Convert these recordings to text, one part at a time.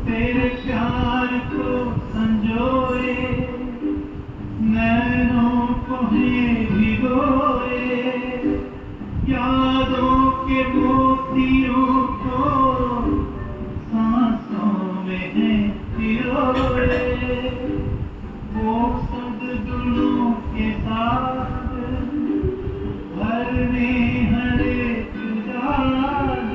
तेरे प्यार को संजोए, नैनों को है भिगोए, यादों के मोतियों को सांसों में है पिरोए। वो सब दिलों के साथ भरने हर एक राग,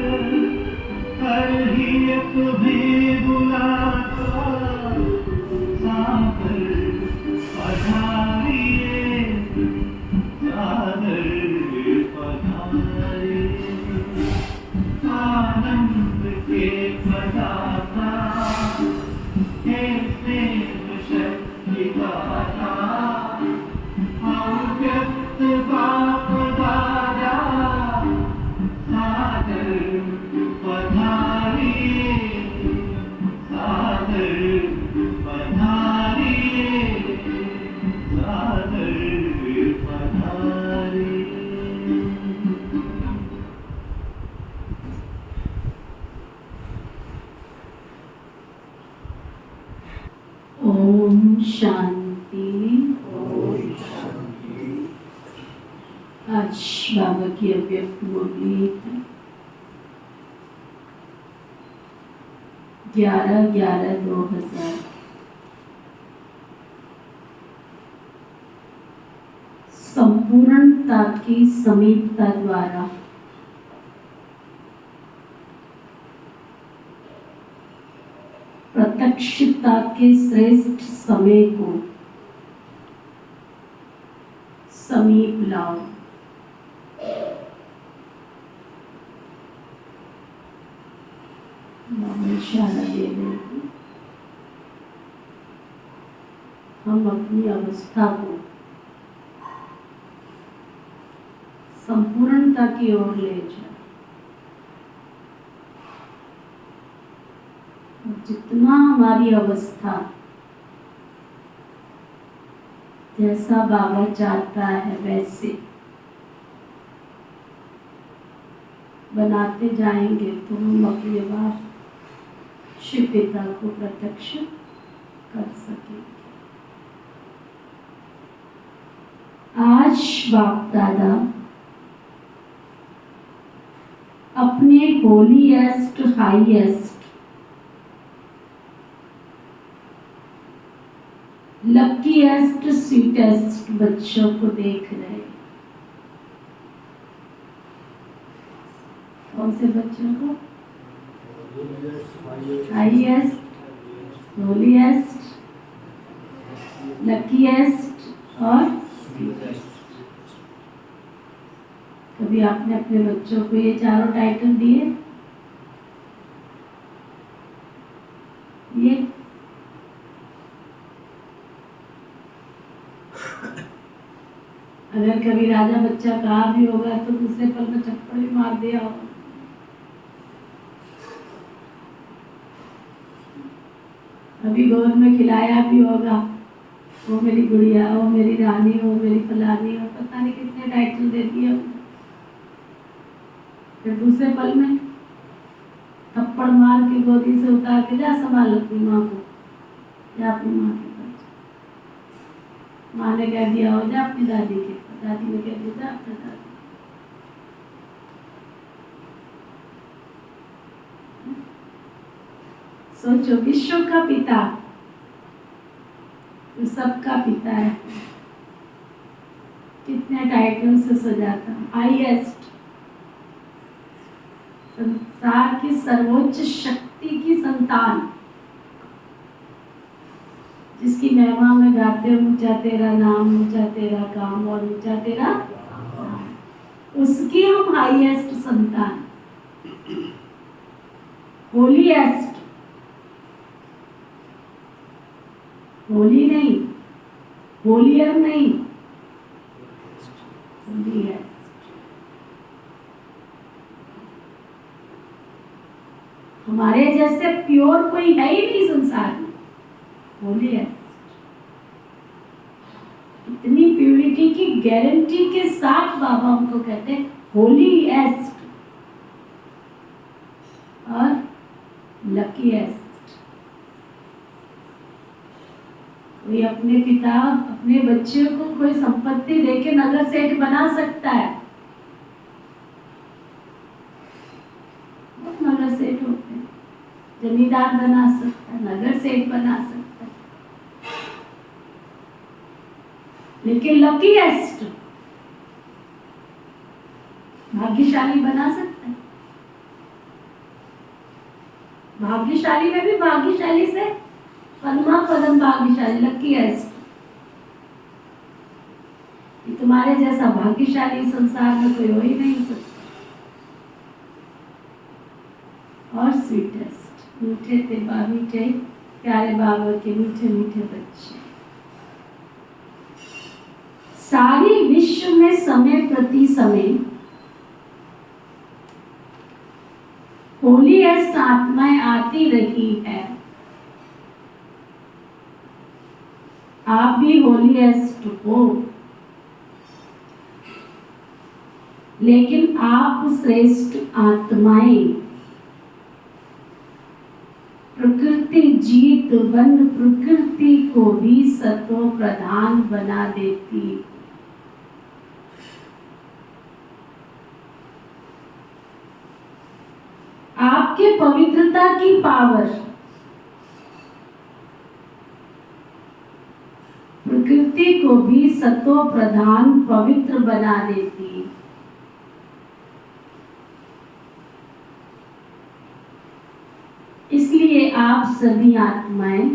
हर ही एक भी बुलाता सागर पधारिए, सागर पधारिए। आनंद के प्रदाता कैसे शक्ति दाता, अव्यक्त बाप दादा सागर पधारिए, सागर पधारिए, सागर पधारिए। ओम शांति। आज बाबा की अव्यक्त मुरली है 11/11/2000। संपूर्णता की समीपता द्वारा प्रत्यक्षता के श्रेष्ठ समय को समीप लाओ। इशारा दे रहे हैं हम अपनी अवस्था को संपूर्णता की ओर ले जाए। जितना हमारी अवस्था जैसा बाबा चाहता है वैसे बनाते जाएंगे तो हम अपने बाद शिव पिता को प्रत्यक्ष कर सकेंगे। आज बाप दादा अपने होलीएस्ट हाईएस्ट लकीएस्ट स्वीटेस्ट बच्चों को देख रहे हैं। कौन से बच्चों को? हाईएस्ट, होलीएस्ट, लकीएस्ट और कभी आपने अपने बच्चों को ये चारों टाइटल दिए? ये अगर कभी राजा बच्चा कहा भी होगा तो दूसरे पल में चप्पड़ भी मार दिया होगा। अभी गोद में खिलाया भी होगा, वो मेरी गुड़िया, वो मेरी रानी, वो मेरी फलानी, और पता नहीं कितने टाइटल दे दिए। फिर दूसरे पल में थप्पड़ मार के गोदी से उतार के जा संभाल अपनी माँ को, या अपनी माँ के पास। माँ ने कह दिया हो जा अपनी दादी के, दादी ने कह दिया जा अपनी दादी। सोचो, विश्व का पिता जो सबका पिता है, कितने टाइटल से सजाता। हाईएस्ट, संसार की सर्वोच्च शक्ति की संतान, जिसकी महिमा में गाते ऊंचा तेरा नाम, ऊंचा तेरा काम और ऊंचा तेरा नाम, उसकी हम हाईएस्ट संतान। होलीएस्ट, होली नहीं, होलियर नहीं, होलीएस्ट। हमारे जैसे प्योर कोई है ही नहीं संसार में। होलीएस्ट, इतनी प्योरिटी की गारंटी के साथ बाबा हमको कहते हैं होलीएस्ट और लकीएस्ट। कोई अपने पिता अपने बच्चे को कोई संपत्ति देके नगर सेठ बना सकता है, नगर सेठ होते हैं, जमींदार बना सकता है, नगर सेठ बना सकता है, लेकिन लकीएस्ट भाग्यशाली बना सकता है। भाग्यशाली में भी भाग्यशाली से परमा पदम भाग्यशाली, लकीएस्ट। तुम्हारे जैसा भाग्यशाली संसार में कोई हो ही नहीं सकता। और स्वीटेस्ट, मीठे थे मीठे प्यारे बाबा के मीठे मीठे बच्चे। सारी विश्व में समय प्रति समय होलीएस्ट आत्माएं आती रही है। आप भी होलीएस्ट हो, लेकिन आप श्रेष्ठ आत्माएं। प्रकृति जीत बंद प्रकृति को भी सत्व प्रधान बना देती। आपके पवित्रता की पावर प्रकृति को भी सत्व प्रधान पवित्र बना देती। इसलिए आप सभी आत्माएं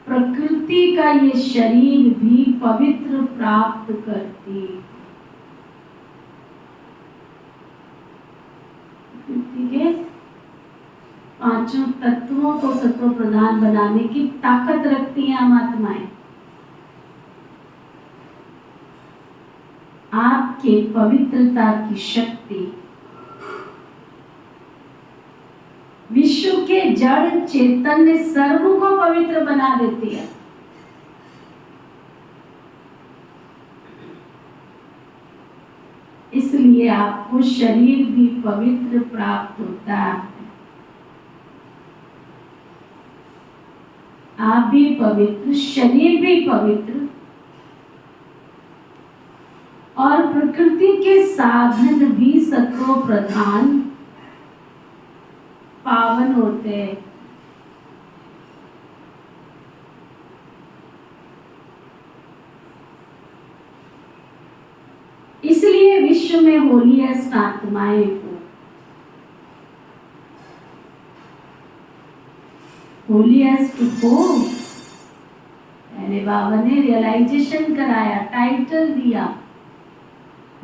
प्रकृति का ये शरीर भी पवित्र प्राप्त करती। प्रकृति के पांचों तत्वों को सत्व प्रधान बनाने की ताकत रखती हैं हम आत्माएं। आपके पवित्रता की शक्ति विश्व के जड़ चैतन्य सर्व को पवित्र बना देती है। इसलिए आपको शरीर भी पवित्र प्राप्त होता है। आप भी पवित्र, शरीर भी पवित्र, और प्रकृति के साधन भी सत्व प्रधान पावन होते हैं। इसलिए विश्व में होलीएस्ट आत्माएं हो। होलीएस्ट हो, पहले बाबा ने रियलाइजेशन कराया, टाइटल दिया,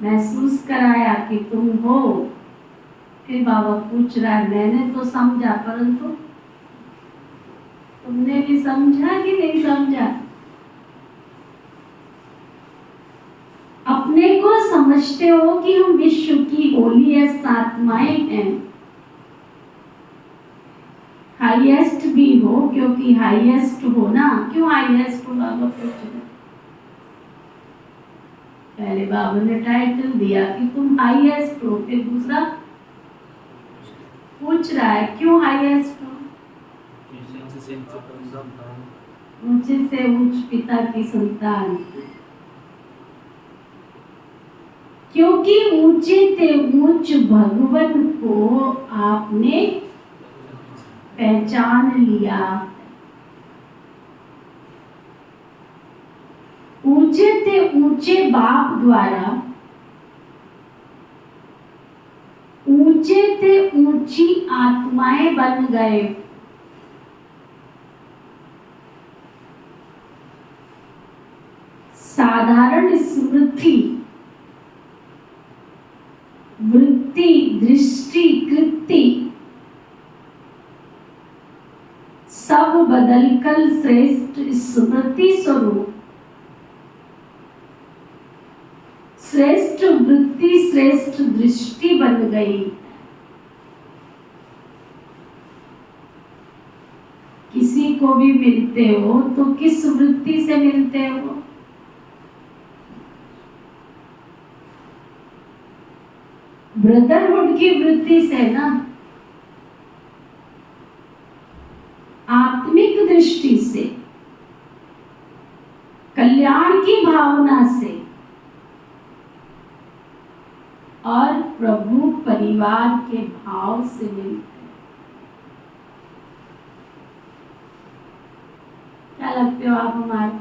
महसूस कराया कि तुम हो। फिर बाबा पूछ रहा है, मैंने तो समझा, परंतु तुमने भी समझा कि नहीं समझा? अपने को समझते हो कि हम विश्व की होलीएस्ट आत्माएं हैं। हाईएस्ट भी हो, क्योंकि हाईएस्ट हो ना। क्यों हाईएस्ट हो? बाबा पूछ रहे। पहले बाबा ने टाइटल दिया कि तुम हाईएस्ट हो, फिर दूसरा पूछ रहा है क्यों हाईएस्ट हो? ऊंचे से उच्च पिता की संतान, क्योंकि ऊंचे से उच्च भगवान को आपने पहचान लिया। ऊंचे से ऊंचे बाप द्वारा ऊंचे से ऊंची आत्माएं बन गए। साधारण स्मृति, वृत्ति, दृष्टि, कृति सब बदलकर श्रेष्ठ स्मृति स्वरूप, श्रेष्ठ वृत्ति, श्रेष्ठ दृष्टि बन गई। किसी को भी मिलते हो तो किस वृत्ति से मिलते हो? ब्रदरहुड की वृत्ति से ना। आत्मा दृष्टि से, कल्याण की भावना से और प्रभु परिवार के भाव से मिलते हैं। क्या लगते हो आप हमारे?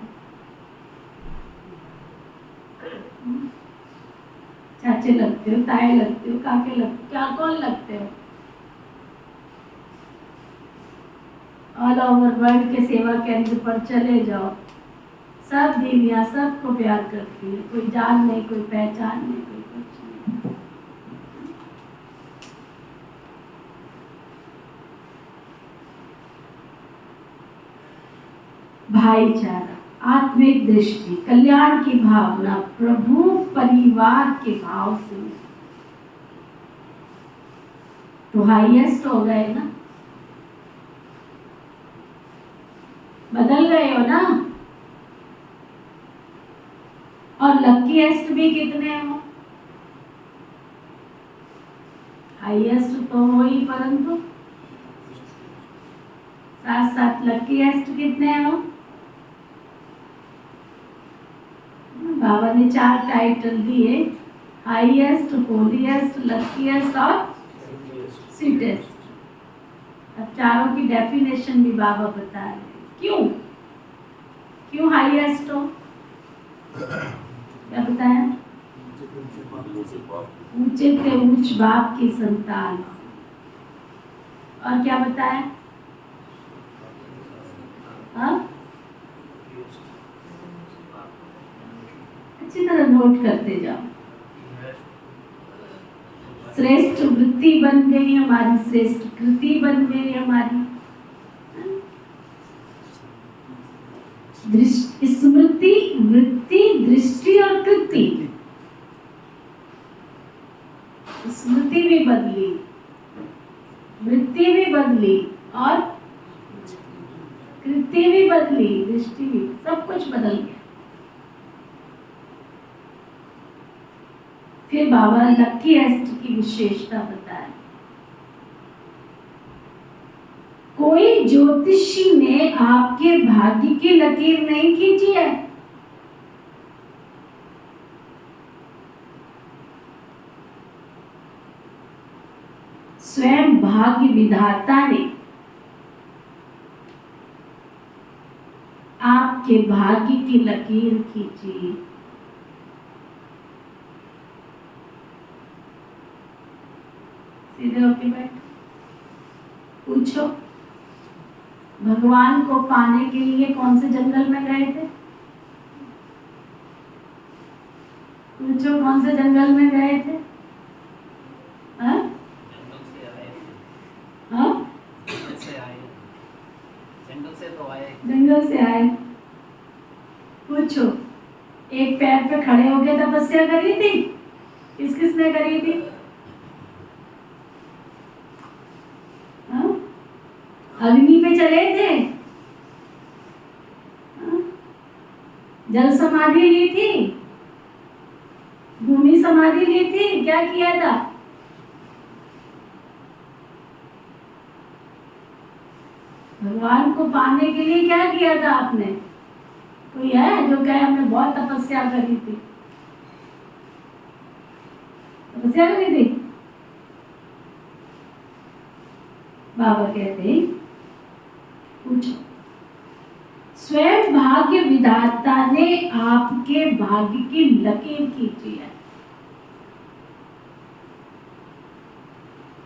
चाचे लगते हो, ताए लगते हो, काके लगते हो, क्या कौन लगते हो? ऑल ओवर वर्ल्ड के सेवा केंद्र पर चले जाओ, सब दीदियां सबको प्यार करती है, कोई जान नहीं, कोई पहचान नहीं, कोई कुछ नहीं। भाईचारा, आत्मिक दृष्टि, कल्याण की भावना, प्रभु परिवार के भाव से, तो हाईएस्ट हो गए ना, बदल गए हो ना। और लकीएस्ट भी कितने हो? हाईएस्ट तो हो ही, परंतु साथ साथ लकीएस्ट कितने हो? बाबा ने 4 टाइटल दिए, हाईएस्ट, होलीएस्ट, लकीएस्ट और स्वीटेस्ट। अब चारों की डेफिनेशन भी बाबा बता रहे हैं। क्यों हाईएस्ट हो? क्या बताया? ऊंचे से ऊंच बाप की संतान। और क्या बताया? अच्छी तरह नोट करते जाओ। श्रेष्ठ वृत्ति बन गई हमारी, श्रेष्ठ कृति बन गई हमारी, स्मृति, वृत्ति, दृष्टि और कृति। स्मृति भी बदली, वृत्ति भी बदली और कृति भी बदली, दृष्टि भी, सब कुछ बदल गया। फिर बाबा लकीएस्ट की विशेषता बताया। कोई ज्योतिषी ने आपके भाग्य की लकीर नहीं खींची है। स्वयं भाग्य विधाता ने आपके भाग्य की लकीर खींची। सीधे होके बैठ, पूछो, भगवान को पाने के लिए कौन से जंगल में गए थे? पूछो, कौन से जंगल में गए थे? हाँ? जंगल से आए। पूछो, एक पैर पे खड़े होके तपस्या करी थी? किसने करी थी? अग्नि पे चले थे? जल समाधि ली थी? भूमि समाधि ली थी? क्या किया था? भगवान को पाने के लिए क्या किया था आपने? कोई है जो कहे हमने बहुत तपस्या करी थी? तपस्या करी थी? बाबा कहते, पूछो, स्वयं भाग्य विधाता ने आपके भाग्य की लकीर खींची है।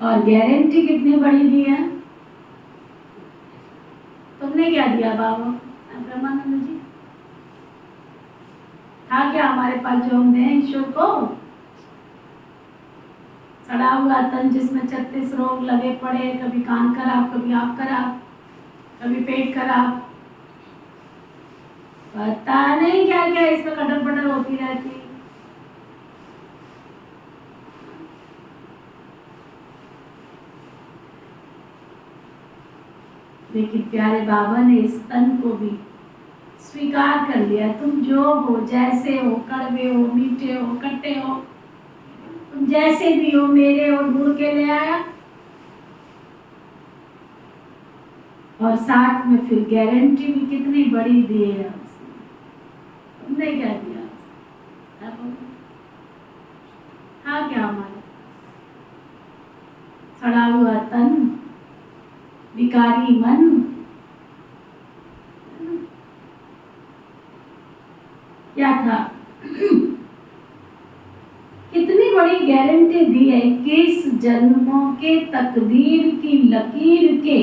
और गारंटी कितनी बड़ी दी है? तुमने क्या दिया बाबा ब्रह्मानंद जी? था क्या हमारे पास जो हम दें ईश्वर को? सड़ा हुआ तन जिसमें 36 रोग लगे पड़े, कभी कान खराब, कभी आँख खराब, कभी पेट खराब, पता नहीं क्या क्या इसमें कटर पटर होती रहती। लेकिन प्यारे बाबा ने इस तन को भी स्वीकार कर लिया। तुम जो हो, जैसे हो, कड़वे हो, मीठे हो, खट्टे हो, तुम जैसे भी हो, मेरे हो, ढूंढ के ले आया। और साथ में फिर गारंटी भी कितनी बड़ी दी है उसने। तुमने क्या दिया उसने? हाँ क्या हमारे सड़ा हुआ तन, विकारी मन, क्या था? कितनी बड़ी गारंटी दी है, 21 जन्मों के तकदीर की लकीर के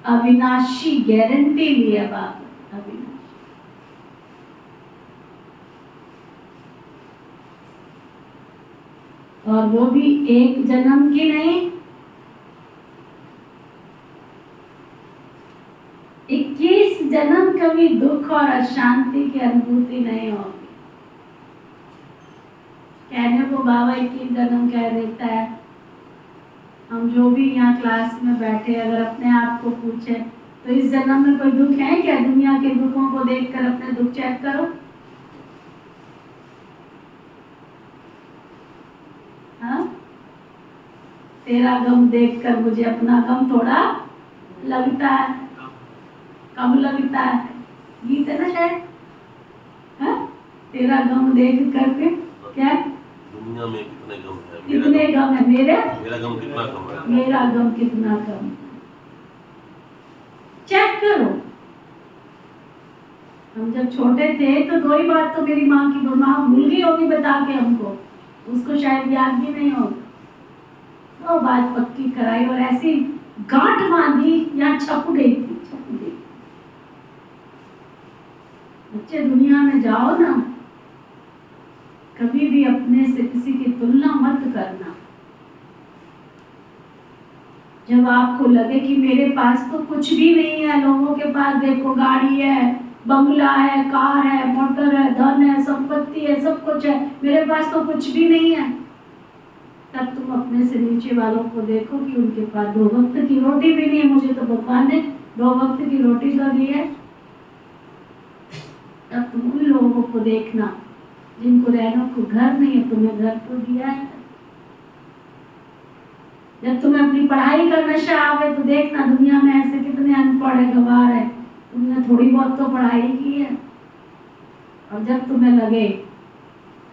अविनाशी गारंटी ली है बाप, अविनाशी। और वो भी एक जन्म की नहीं, 21 जन्म कभी दुख और अशांति की अनुभूति नहीं होगी। कहने को बाबा 21 जन्म कह देता है। हम जो भी यहाँ क्लास में बैठे अगर अपने आप को पूछे तो इस जन्म में कोई दुख है क्या? दुनिया के दुखों को देखकर अपने दुख चेक करो। हाँ, तेरा गम देखकर मुझे अपना गम थोड़ा लगता है, कम लगता है। गीत है ना शायद, हाँ? तेरा गम देख करके क्या दुनिया में कितने गम है, कितने गम है मेरा गम कितना कम है, मेरा गम कितना कम। चेक करो। हम जब छोटे थे तो दो ही बात तो मेरी माँ की माँ भूल गई होगी बता के हमको, उसको शायद याद भी नहीं होगा। वो बात पक्की कराई और ऐसी गांठ बांधी यहाँ छप गई थी, छप गई। बच्चे दुनिया में जाओ ना, कभी भी अपने से किसी की तुलना मत करना। जब आपको लगे कि मेरे पास तो कुछ भी नहीं है, लोगों के पास देखो गाड़ी है, बंगला है, कार है, मोटर है, धन है, संपत्ति है, सब कुछ है, मेरे पास तो कुछ भी नहीं है, तब तुम अपने से नीचे वालों को देखो कि उनके पास 2 वक्त की रोटी भी नहीं है। मुझे तो भगवान ने 2 वक्त की रोटी तो दी है। तब तुम उन लोगों को देखना जिनको रहने को घर नहीं है, तुम्हें घर तो दिया है। जब तुम्हें अपनी पढ़ाई का नशा आवे तो देखना दुनिया में ऐसे कितने अनपढ़ है, गवार है, तुमने थोड़ी बहुत तो पढ़ाई की है। और जब तुम्हें लगे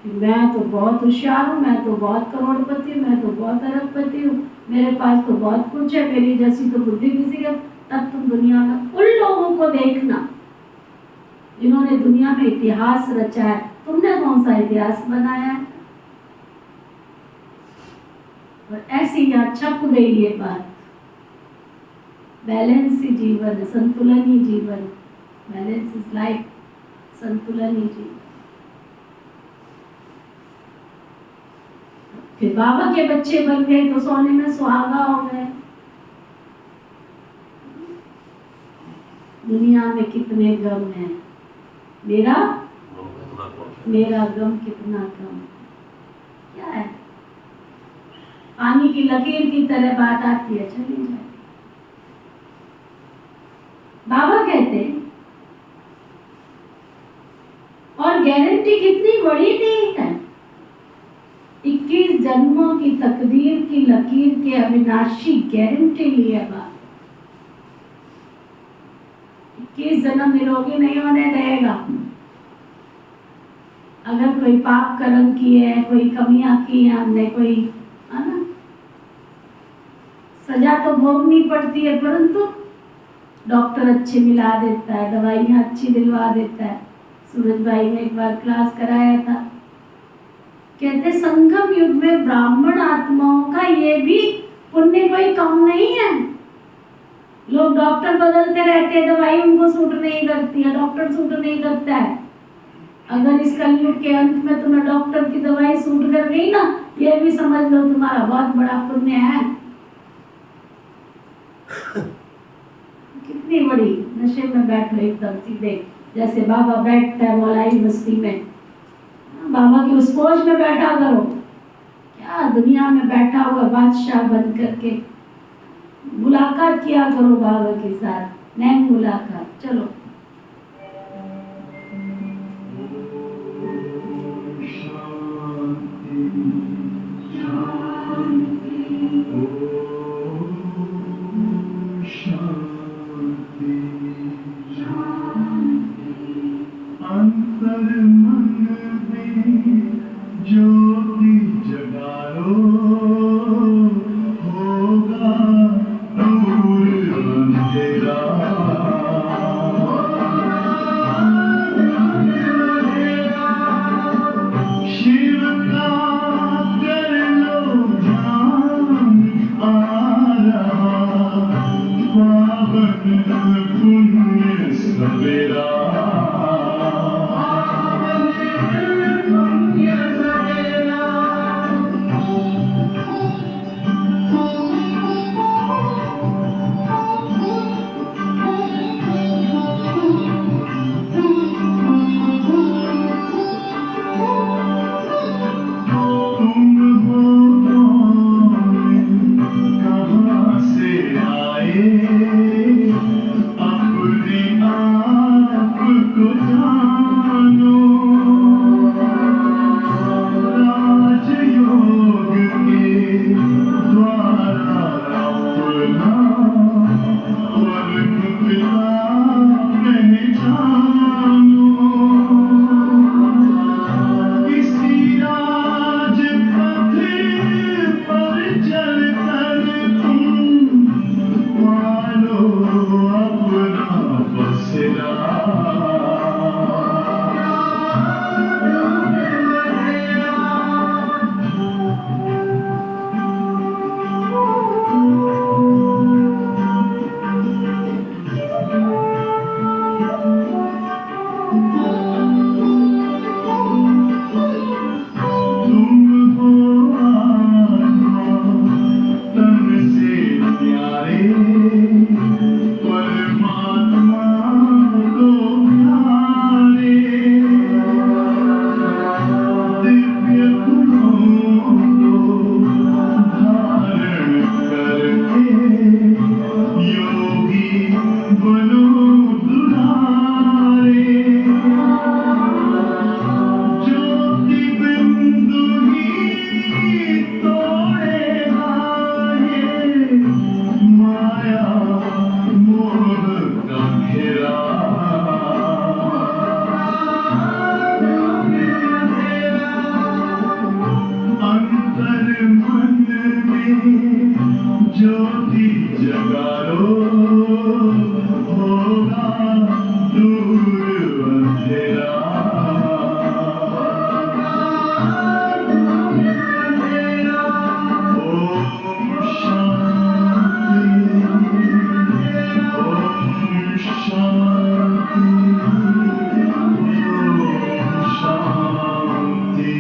कि मैं तो बहुत होशियार हूँ, मैं तो बहुत करोड़पति हूँ, मैं तो बहुत अरबपति हूँ, मेरे पास तो बहुत कुछ है, मेरी जैसी तो बुद्धि किसी का, तब तुम दुनिया में उन लोगों को देखना जिन्होंने दुनिया में इतिहास रचा है। तुमने कौन सा इतिहास बनाया है? और ऐसी यहाँ छप गई ये बात। बैलेंस ही जीवन है, संतुलन ही जीवन, बैलेंस इज लाइफ, संतुलन ही जीवन। फिर बाबा के बच्चे बन गए तो सोने में सुहागा हो गए। दुनिया में कितने गम हैं, मेरा गम कितना कम। क्या है? पानी की लकीर की तरह बात आती है, चली जाती। बाबा कहते हैं और गारंटी कितनी बड़ी दी है, 21 जन्मों की तकदीर की लकीर के अविनाशी गारंटी ली है बाबा। 21 जन्म निरोगी नहीं होने देगा। अगर कोई पाप कर्म किए है, कोई कमियां की है हमने, कोई है ना, सजा तो भोगनी पड़ती है, परंतु डॉक्टर अच्छे मिला देता है, दवाइयां अच्छी दिलवा देता है। सूरज भाई ने एक बार क्लास कराया था, कहते संगम युग में ब्राह्मण आत्माओं का ये भी पुण्य कोई कम नहीं है। लोग डॉक्टर बदलते रहते हैं, दवाई उनको सूट नहीं करती है, डॉक्टर सूट नहीं करता है। अगर इस कलयुग के अंत में तुम्हें डॉक्टर की दवाई सूट कर गई ना, ये भी समझ लो तुम्हारा बहुत बड़ा पुण्य है। कितनी बड़ी नशे में बैठो एकदम सीधे, जैसे बाबा बैठता है मौलाई मस्ती में, बाबा की उस फौज में बैठा करो। क्या दुनिया में बैठा हुआ बादशाह बन करके मुलाकात किया करो बाबा के साथ, नैन मुलाकात। चलो शांति, शांति, ज्योति जगा लो होगा दूर अंधेरा शिव का कर लो ध्यान आ रहा पावन पुण्य सवेरा ज्योति जगा लो होगा दूर अंधेरा ओम शांति ओम शांति ओम शांति।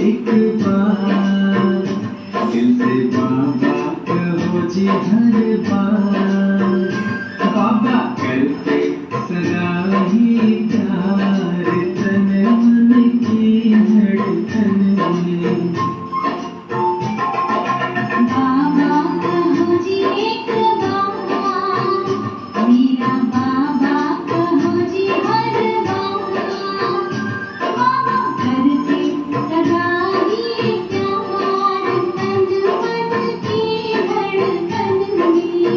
एक बार दिल से बाबा कहो जी हर बार बाबा करते सदा ही प्यार तन मन की धड़कन में बाबा कहो जी एक बार मेरा बाबा कहो जी हर बार बाबा करते सदा ही प्यार तन मन की धड़कन में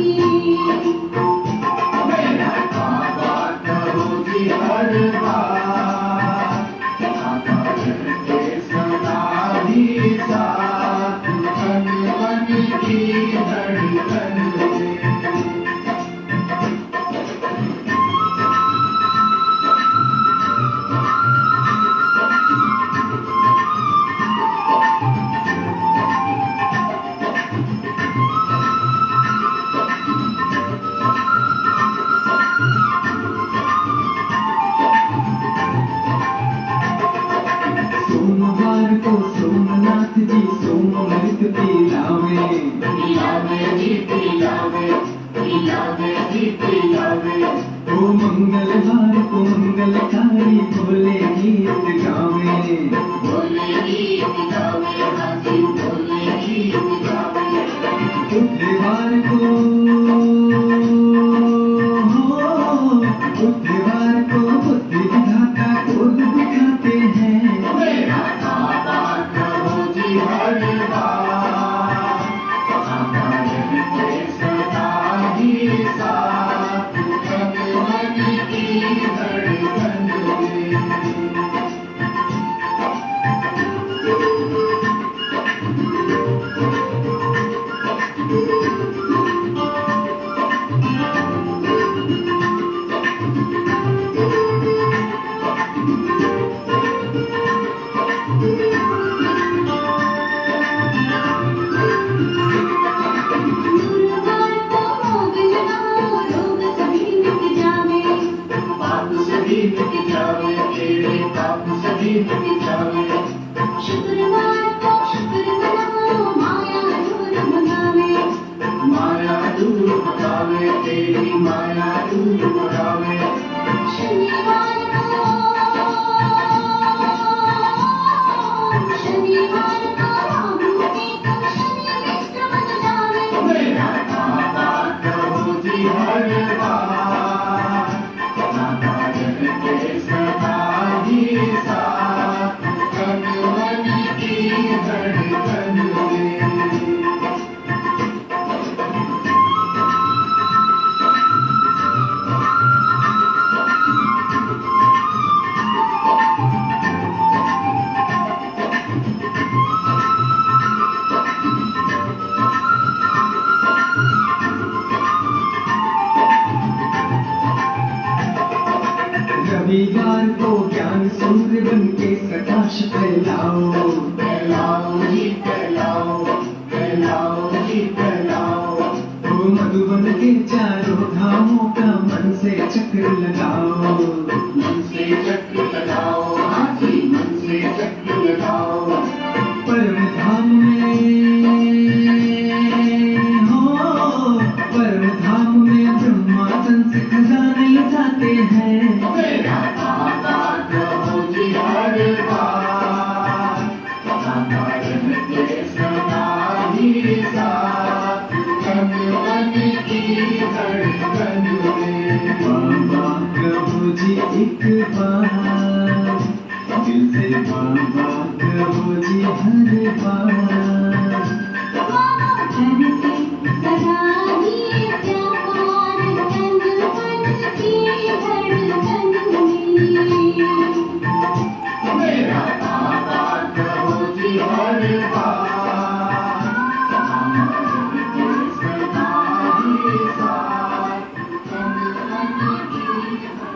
मेरा बाबा कहो जी हर बार बाबा करके सदा ही साथ तन मन की धड़कन में। सोमवार को सोमनाथ जी सोमृत पिलावे ओ मंगलवार को मंगलकारी भोले गीत गावे बोले गीत गावे हाथी बोले जी जावे बुधवार को बुधवार को बुद्धि विधाता को दिखाते हैं। मेरा बाबा कहो जी हर बार हमारे सदा ही साथ तन मन की धड़कन में। गुरुवार को मोबिल लगाओ, रोग सभी मिट जावे। पाप सभी मिट जावे तेरे पाप सभी मिट जावे। शुक्रवार को शुक्र मनाओ, माया दूर भगावे। माया दूर भगावे तेरी माया दूर भगावे। शनिवार को राहु केतु शनि मिष्ट बन जावे। मेरा बाबा कहो जी हर बार हमारे सदा ही साथ तन मन की धड़कन में। रविवार को ज्ञान सूर्य बन के प्रकाश फैलाओ। फैलाओ जी फैलाओ फैलाओ जी फैलाओ। तो मधुबन के चारों धामों का मन से चक्र लगाओ। मन से चक्र लगाओ हाथी मन से चक्र लगाओ। परम धाम में ब्रह्मा तंत्र खजाने लुटाते हैं। मेरा बाबा कहो जी हर बार हमारे सदा ही साथ तन मन की धड़कन में। बाबा कहो जी एक बार, दिल से बाबा कहो जी हर बार। बाबा करते सदा ही प्यार, तन मन की धड़कन में। मेरा बाबा कहो जी हर बार हमारे सदा ही साथ तन मन की धड़कन में।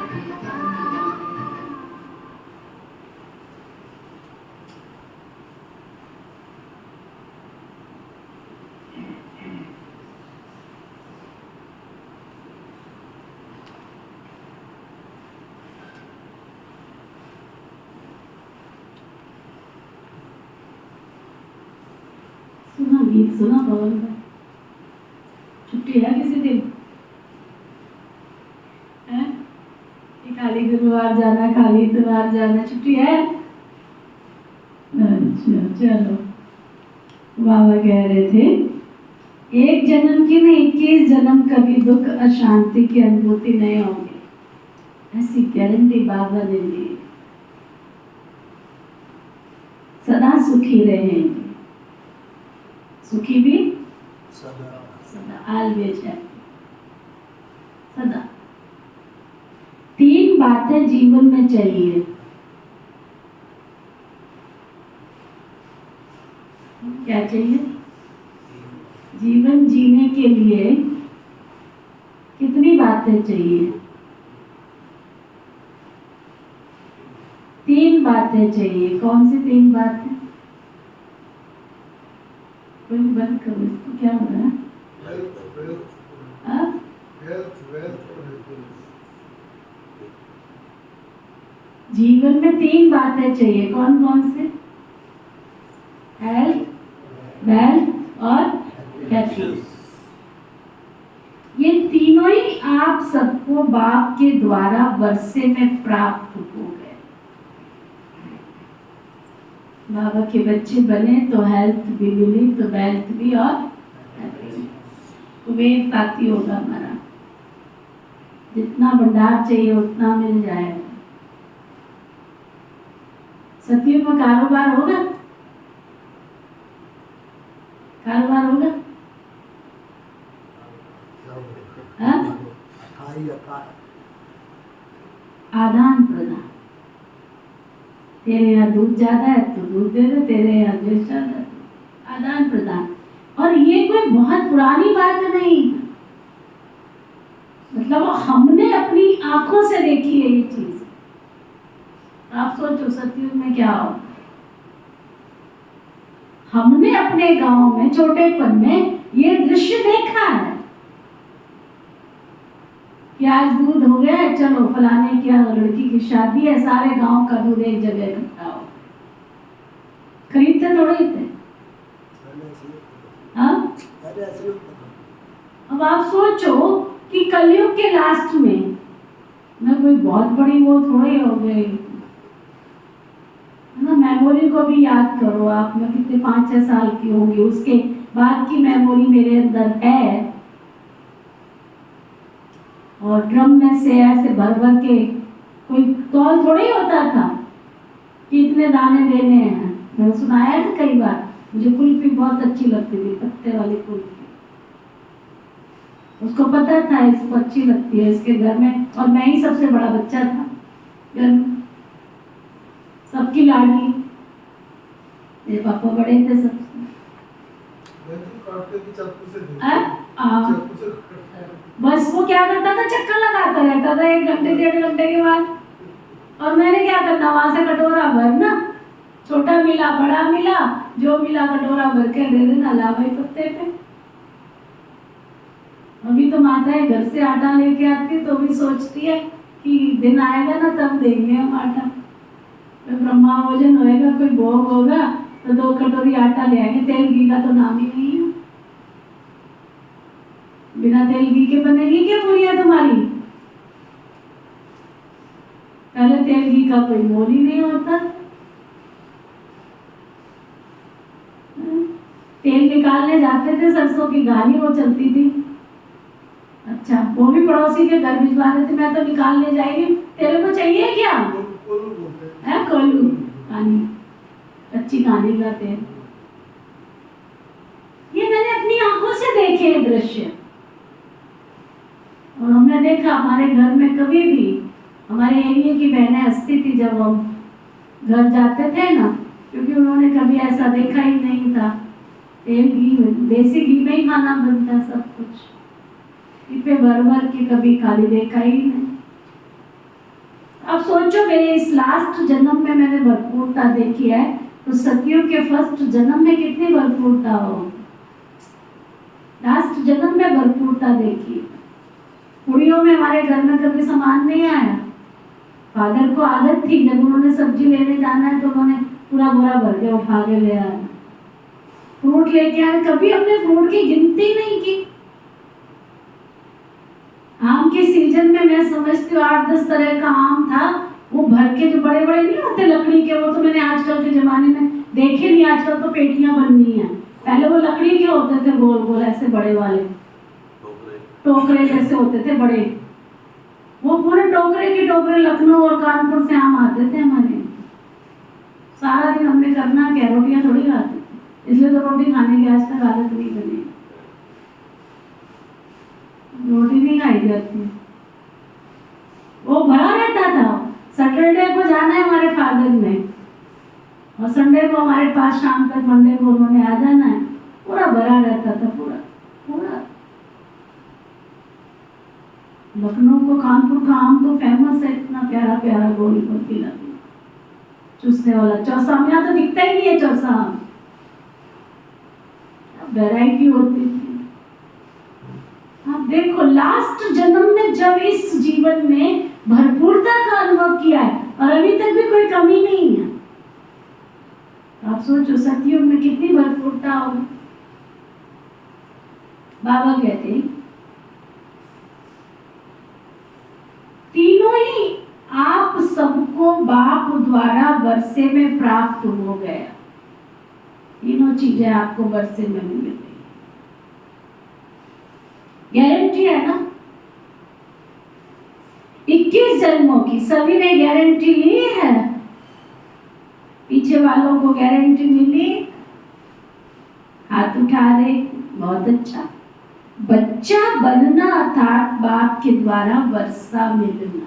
सुना गीत सुना पवन का। छुट्टी है किसी दिन हैं? कि खाली गुरुवार जाना खाली इतवार जाना छुट्टी है? अच्छा चलो। बाबा कह रहे थे एक जन्म की नहीं 21 जन्म कभी दुख अशांति की अनुभूति नहीं होगी, ऐसी गारंटी बाबा ने दी। सदा सुखी रहेंगे, सुखी भी सदा ऑलवेज है सदा। 3 बातें जीवन में चाहिए। क्या चाहिए? जीवन जीने के लिए कितनी बातें चाहिए? 3 बातें चाहिए। कौन सी 3 बातें? कोई बंद करो इसको, क्या हो रहा है? हाँ? जीवन में 3 बातें चाहिए। कौन कौन से? हेल्थ, वेल्थ और हैप्पीनेस। ये तीनों ही आप सबको बाप के द्वारा वर्षे में प्राप्त हो गए। बाबा के बच्चे बने तो हेल्थ भी मिली तो वेल्थ भी और कुबेर पाती होगा हमारा, जितना भंडार चाहिए उतना मिल जाएगा। सतयुग में कारोबार होगा, कारोबार होगा। हाँ? आदान प्रदान, तेरे यहाँ दूध ज्यादा है तो दूध दे दे, तेरे यहाँ दूध ज्यादा है, आदान प्रदान। और ये कोई बहुत पुरानी बात नहीं, मतलब हमने अपनी आंखों से देखी है ये चीज। आप सोचो सतयुग में क्या हो। हमने अपने गांव में छोटेपन में ये दृश्य देखा है कि आज दूध हो गया है, चलो फलाने की लड़की की शादी है, सारे गांव का दूध एक जगह इकट्ठा हो। खरीदते थोड़े ही थे। हाँ? अब आप सोचो कि कलयुग के लास्ट में मैं कोई बहुत बड़ी वो थोड़ी हो गई ना, मेमोरी को भी याद करो आप। मैं कितने 5-6 साल की होंगी, उसके बाद की मेमोरी मेरे अंदर है। और ड्रम में से ऐसे भर भर के, कोई तौल थोड़ी होता था कि इतने दाने देने हैं। मैंने सुनाया था कई बार, मुझे कुल्फी बहुत अच्छी लगती थी, पत्ते वाली कुल्फी। उसको पता था इसको अच्छी लगती है इसके घर में, और मैं ही सबसे बड़ा बच्चा था घर में, सबकी लाडली। मेरे पापा बड़े थे सबसे। बस वो क्या करता था, चक्कर लगाता रहता था 1 घंटे 1.5 घंटे के बाद। और मैंने क्या करना, वहां से कटोरा भरना, छोटा मिला बड़ा मिला, जो मिला कटोरा भर के दे देना, ला भाई पत्ते पे। अभी तो माताएं घर से आटा लेके आती तो भी सोचती है कि दिन आएगा ना तब देंगे हम आटा, तो ब्रह्मा भोजन होएगा, कोई भोग होगा तो 2 कटोरी आटा ले आएंगे। तेल घी का तो नाम ही नहीं है। बिना तेल घी के बनेगी क्या पूरियां तुम्हारी? पहले तेल घी का कोई मोल ही नहीं होता। तेल निकालने जाते थे, सरसों की गाली वो चलती थी। अच्छा, वो भी पड़ोसी के घर भिजवा देते, मैं तो निकालने जाएगी, तेरे को चाहिए क्या है? कोलू कहानी, कच्ची कहानी का तेल। ये मैंने अपनी आंखों से देखे दृश्य। और हमने देखा हमारे घर में कभी भी, हमारे एरिया की बहनें हंसती थी जब हम घर जाते थे ना, क्योंकि उन्होंने कभी ऐसा देखा ही नहीं था। तेल घी में, देसी घी में ही खाना बनता सब कुछ, इतने भर भर के कभी खाली देखा ही नहीं। अब सोचो मेरे इस लास्ट जन्म में मैंने भरपूरता देखी है, तो सतयुग के फर्स्ट जन्म में कितनी भरपूरता हो। लास्ट जन्म में भरपूरता देखी। कुड़ियों में हमारे घर में कभी सामान नहीं आया। फादर को आदत थी जब उन्होंने सब्जी लेने जाना है तो उन्होंने पूरा बोरा भर के उठा के ले आया। फ्रूट लेके आए, कभी हमने फ्रूट की गिनती नहीं की। आम के सीजन में मैं समझती हूँ 8-10 तरह का आम था, वो भर के जो बड़े बड़े नहीं होते लकड़ी के, वो तो मैंने आजकल के जमाने में देखे नहीं। आजकल तो पेटियां बन गई हैं, पहले वो लकड़ी के होते थे, गोल गोल ऐसे बड़े वाले टोकरे जैसे होते थे बड़े। वो पूरे टोकरे के टोकरे लखनऊ और कानपुर से आम आते थे हमारे। सारा दिन हमने करना क्या, रोटियां थोड़ी खाते, इसलिए तो रोटी खाने की आज तक आदत नहीं बनी। रोटी नहीं खाई जाती। वो भरा रहता था। सैटरडे को जाना है हमारे फादर ने, और संडे को हमारे पास शाम तक, मंडे को उन्होंने आ जाना है। पूरा भरा रहता था, पूरा पूरा। लखनऊ को कानपुर का आम तो फेमस है, इतना प्यारा प्यारा गोली पतीला चूसने वाला। चौसा में यहाँ तो दिखता ही नहीं है चौसा आम, वैरायटी होती थी। आप देखो लास्ट जन्म में जब इस जीवन में भरपूरता का अनुभव किया है, और अभी तक भी कोई कमी नहीं है। आप सोचो सतयुग में कितनी भरपूरता होगी। बाबा कहते हैं तीनों ही आप सबको बाप द्वारा वर्षे में प्राप्त हो गया। दोनों चीजें आपको वर्षे में मिल रही, गारंटी है ना। 21 जन्मों की सभी ने गारंटी ली है, पीछे वालों को गारंटी मिली, हाथ उठा रहे, बहुत अच्छा। बच्चा बनना अर्थात बाप के द्वारा वर्षा मिलना।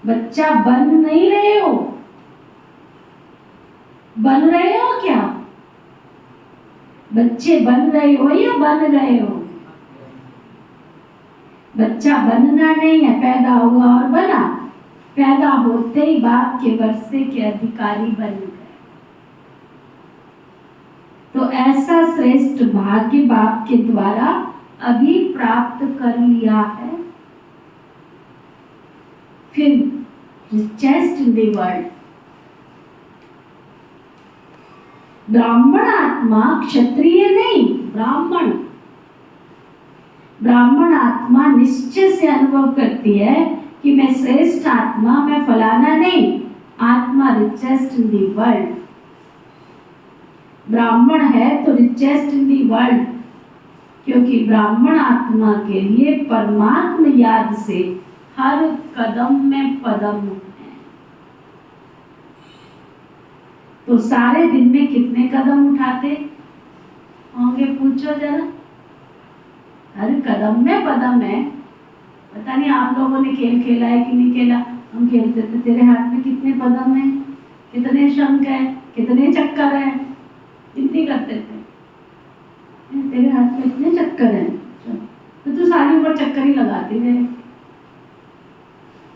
बच्चा बन नहीं रहे हो, बन रहे हो क्या? बच्चे बन रहे हो या बन गए हो? बच्चा बनना नहीं है, पैदा हुआ और बना। पैदा होते ही बाप के वर्षे के अधिकारी बन गए। तो ऐसा श्रेष्ठ भाग्य बाप के द्वारा अभी प्राप्त कर लिया है। फिर richest in the world, ब्राह्मण आत्मा, क्षत्रिय नहीं, ब्राह्मण। ब्राह्मण आत्मा निश्चय से अनुभव करती है कि मैं श्रेष्ठ आत्मा, मैं फलाना नहीं, आत्मा richest in the world। ब्राह्मण है तो richest in the world, क्योंकि ब्राह्मण आत्मा के लिए परमात्म याद से हर कदम में पदम है। तो सारे दिन में कितने कदम उठाते होंगे, पूछो जरा। हर कदम में पदम है। पता नहीं आप लोगों ने खेल खेला है कि नहीं खेला, हम खेलते थे। तेरे हाथ में कितने पदम है, कितने शंख है, कितने चक्कर है, कितनी करते थे? तेरे हाथ में इतने चक्कर है, तो तू सारी ऊपर चक्कर ही लगाती रहे।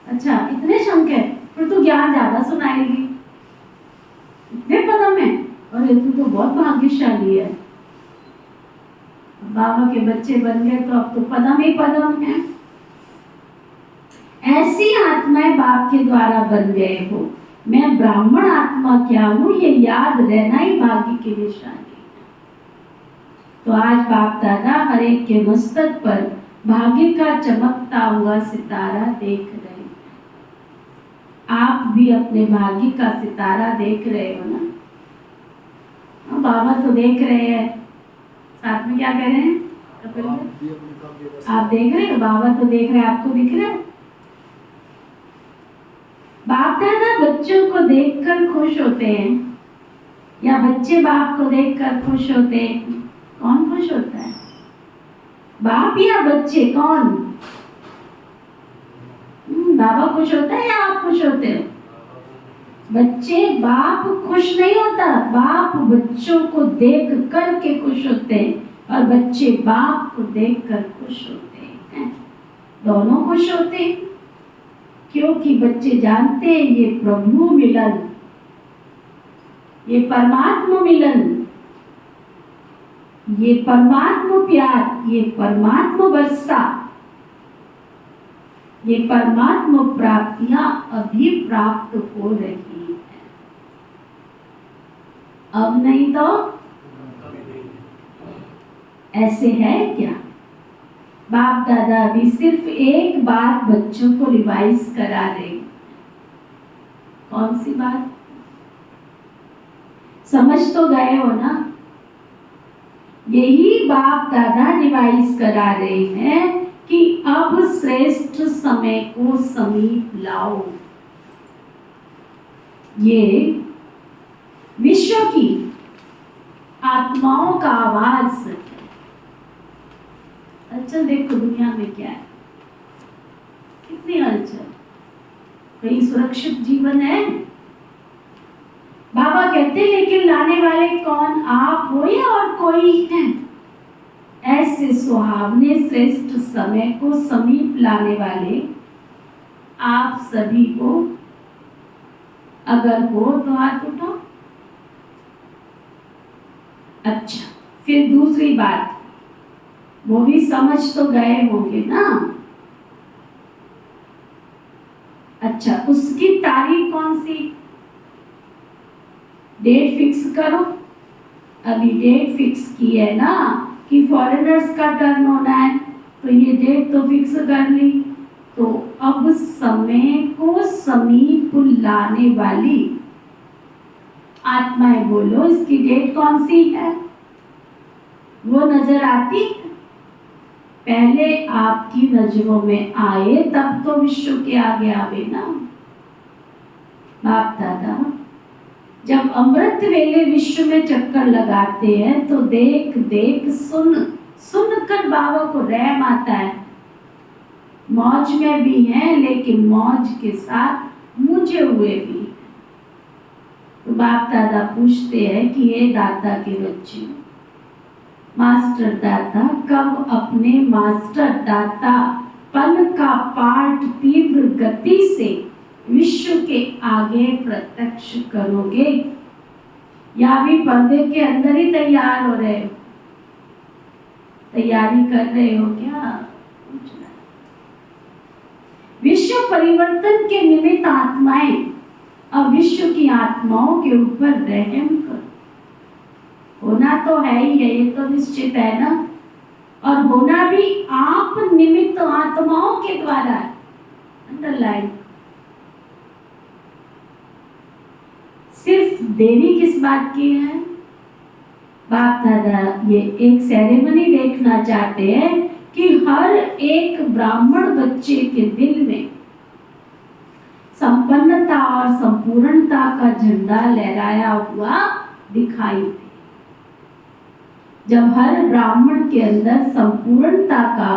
अच्छा, इतने शंख है, फिर तू ज्ञान ज्यादा सुनाएगी। इतने पदम है, और तू तो बहुत भाग्यशाली है, बाबा के बच्चे बन गए, तो अब तो पदम ही पदम है। ऐसी आत्माएं बाप के द्वारा बन गए हो। मैं ब्राह्मण आत्मा क्या हूँ, ये याद रहना ही भाग्य की निशानी है। तो आज बाप दादा हर एक के मस्तक पर भाग्य का चमकता हुआ सितारा देख रहे हैं। आप भी अपने भाग्य का सितारा देख रहे हो ना? बाबा तो देख रहे हैं, साथ में क्या कह रहे हैं? आप देख रहे हो, बाबा तो देख रहे हैं, आपको दिख रहा है? बाप दादा बच्चों को देखकर खुश होते हैं या बच्चे बाप को देखकर खुश होते हैं? कौन खुश होता है, बाप या बच्चे? कौन? बाबा खुश होता है या आप खुश होते हो? बच्चे, बाप खुश नहीं होता, बाप बच्चों को देख कर के खुश होते हैं और बच्चे बाप को देख कर खुश होते हैं। दोनों खुश होते हैं, क्योंकि बच्चे जानते हैं ये प्रभु मिलन, ये परमात्मा मिलन, ये परमात्मा प्यार, ये परमात्मा वर्षा, ये परमात्मा प्राप्तियां अभी प्राप्त हो रही है। अब नहीं तो ऐसे है क्या? बाप दादा भी सिर्फ एक बात बच्चों को रिवाइज करा रहे। कौन सी बात? समझ तो गए हो ना? यही बाप दादा रिवाइज करा रहे हैं कि अब श्रेष्ठ समय को समीप लाओ। ये विश्व की आत्माओं का आवाज। अच्छा देखो दुनिया में क्या है, कितनी हलचल, कहीं सुरक्षित जीवन है? बाबा कहते लेकिन लाने वाले कौन, आप हो या और कोई है? ऐसे सुहावने श्रेष्ठ समय को समीप लाने वाले आप सभी को अगर हो तो हाथ उठाओ। अच्छा, फिर दूसरी बात, वो भी समझ तो गए होंगे ना? अच्छा, उसकी तारीख कौन सी? डेट फिक्स करो। अभी डेट फिक्स की है ना कि फॉरेनर्स का टर्न होना है, तो ये डेट तो फिक्स कर ली। तो अब समय को समीप लाने वाली आत्माएं बोलो, इसकी डेट कौन सी है? वो नजर आती है? पहले आपकी नजरों में आए तब तो विश्व के आगे आवे ना। बाप दादा जब अमृत वेले विश्व में चक्कर लगाते हैं तो देख देख सुन सुन कर बाबा को रहम आता है। मौज में भी हैं लेकिन मौज के साथ मुझे हुए भी हैं। तो बाप दादा पूछते हैं कि ये दाता के बच्चे, मास्टर दाता कब अपने मास्टर दाता पन का पाठ तीव्र गति से विश्व के आगे प्रत्यक्ष करोगे, या भी पर्दे के अंदर ही तैयार हो रहे हो? तैयारी कर रहे हो क्या? विश्व परिवर्तन के निमित्त आत्माएं अब विश्व की आत्माओं के ऊपर रहम करो। होना तो है ही है, ये तो निश्चित है ना। और होना भी आप निमित्त आत्माओं के द्वारा है। अंडरलाइन। सिर्फ देरी किस बात की है? बाप दादा ये एक सेरेमनी देखना चाहते हैं कि हर एक ब्राह्मण बच्चे के दिल में संपन्नता और संपूर्णता का झंडा लहराया हुआ दिखाई दे। जब हर ब्राह्मण के अंदर संपूर्णता का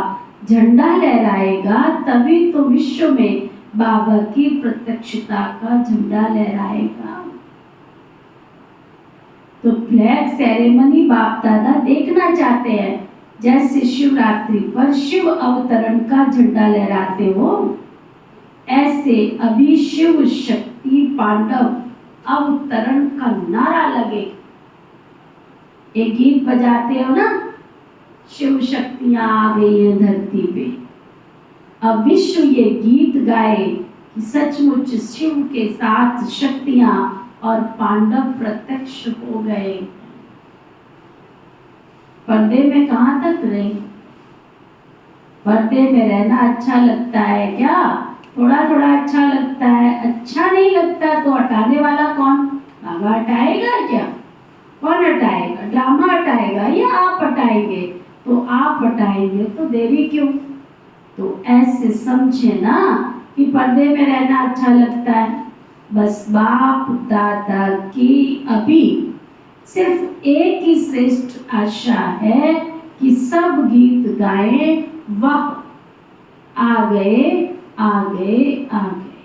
झंडा लहराएगा तभी तो विश्व में बाबा की प्रत्यक्षता का झंडा लहराएगा। तो फ्लैग सेरेमनी बाप दादा देखना चाहते हैं। जैसे शिवरात्रि पर शिव अवतरण का झंडा लहराते हो, ऐसे अभी शिव शक्ति पांडव अवतरण का नारा लगे। एक गीत बजाते हो ना, शिव शक्तियां आ गई हैं धरती पे। अब विश्व ये गीत गाए कि सचमुच शिव के साथ शक्तियां और पांडव प्रत्यक्ष हो गए। पर्दे में कहां तक रहे? पर्दे में रहना अच्छा लगता है क्या? थोड़ा थोड़ा अच्छा लगता है। अच्छा नहीं लगता तो हटाने वाला कौन? बाबा हटाएगा क्या? कौन हटाएगा? ड्रामा हटाएगा या आप हटाएंगे? तो आप हटाएंगे तो देरी क्यों? तो ऐसे समझे ना कि पर्दे में रहना अच्छा लगता है। बस बाप दादा की अभी सिर्फ एक ही श्रेष्ठ आशा है कि सब गीत गाएं, वह आ गए आ गए आ गए।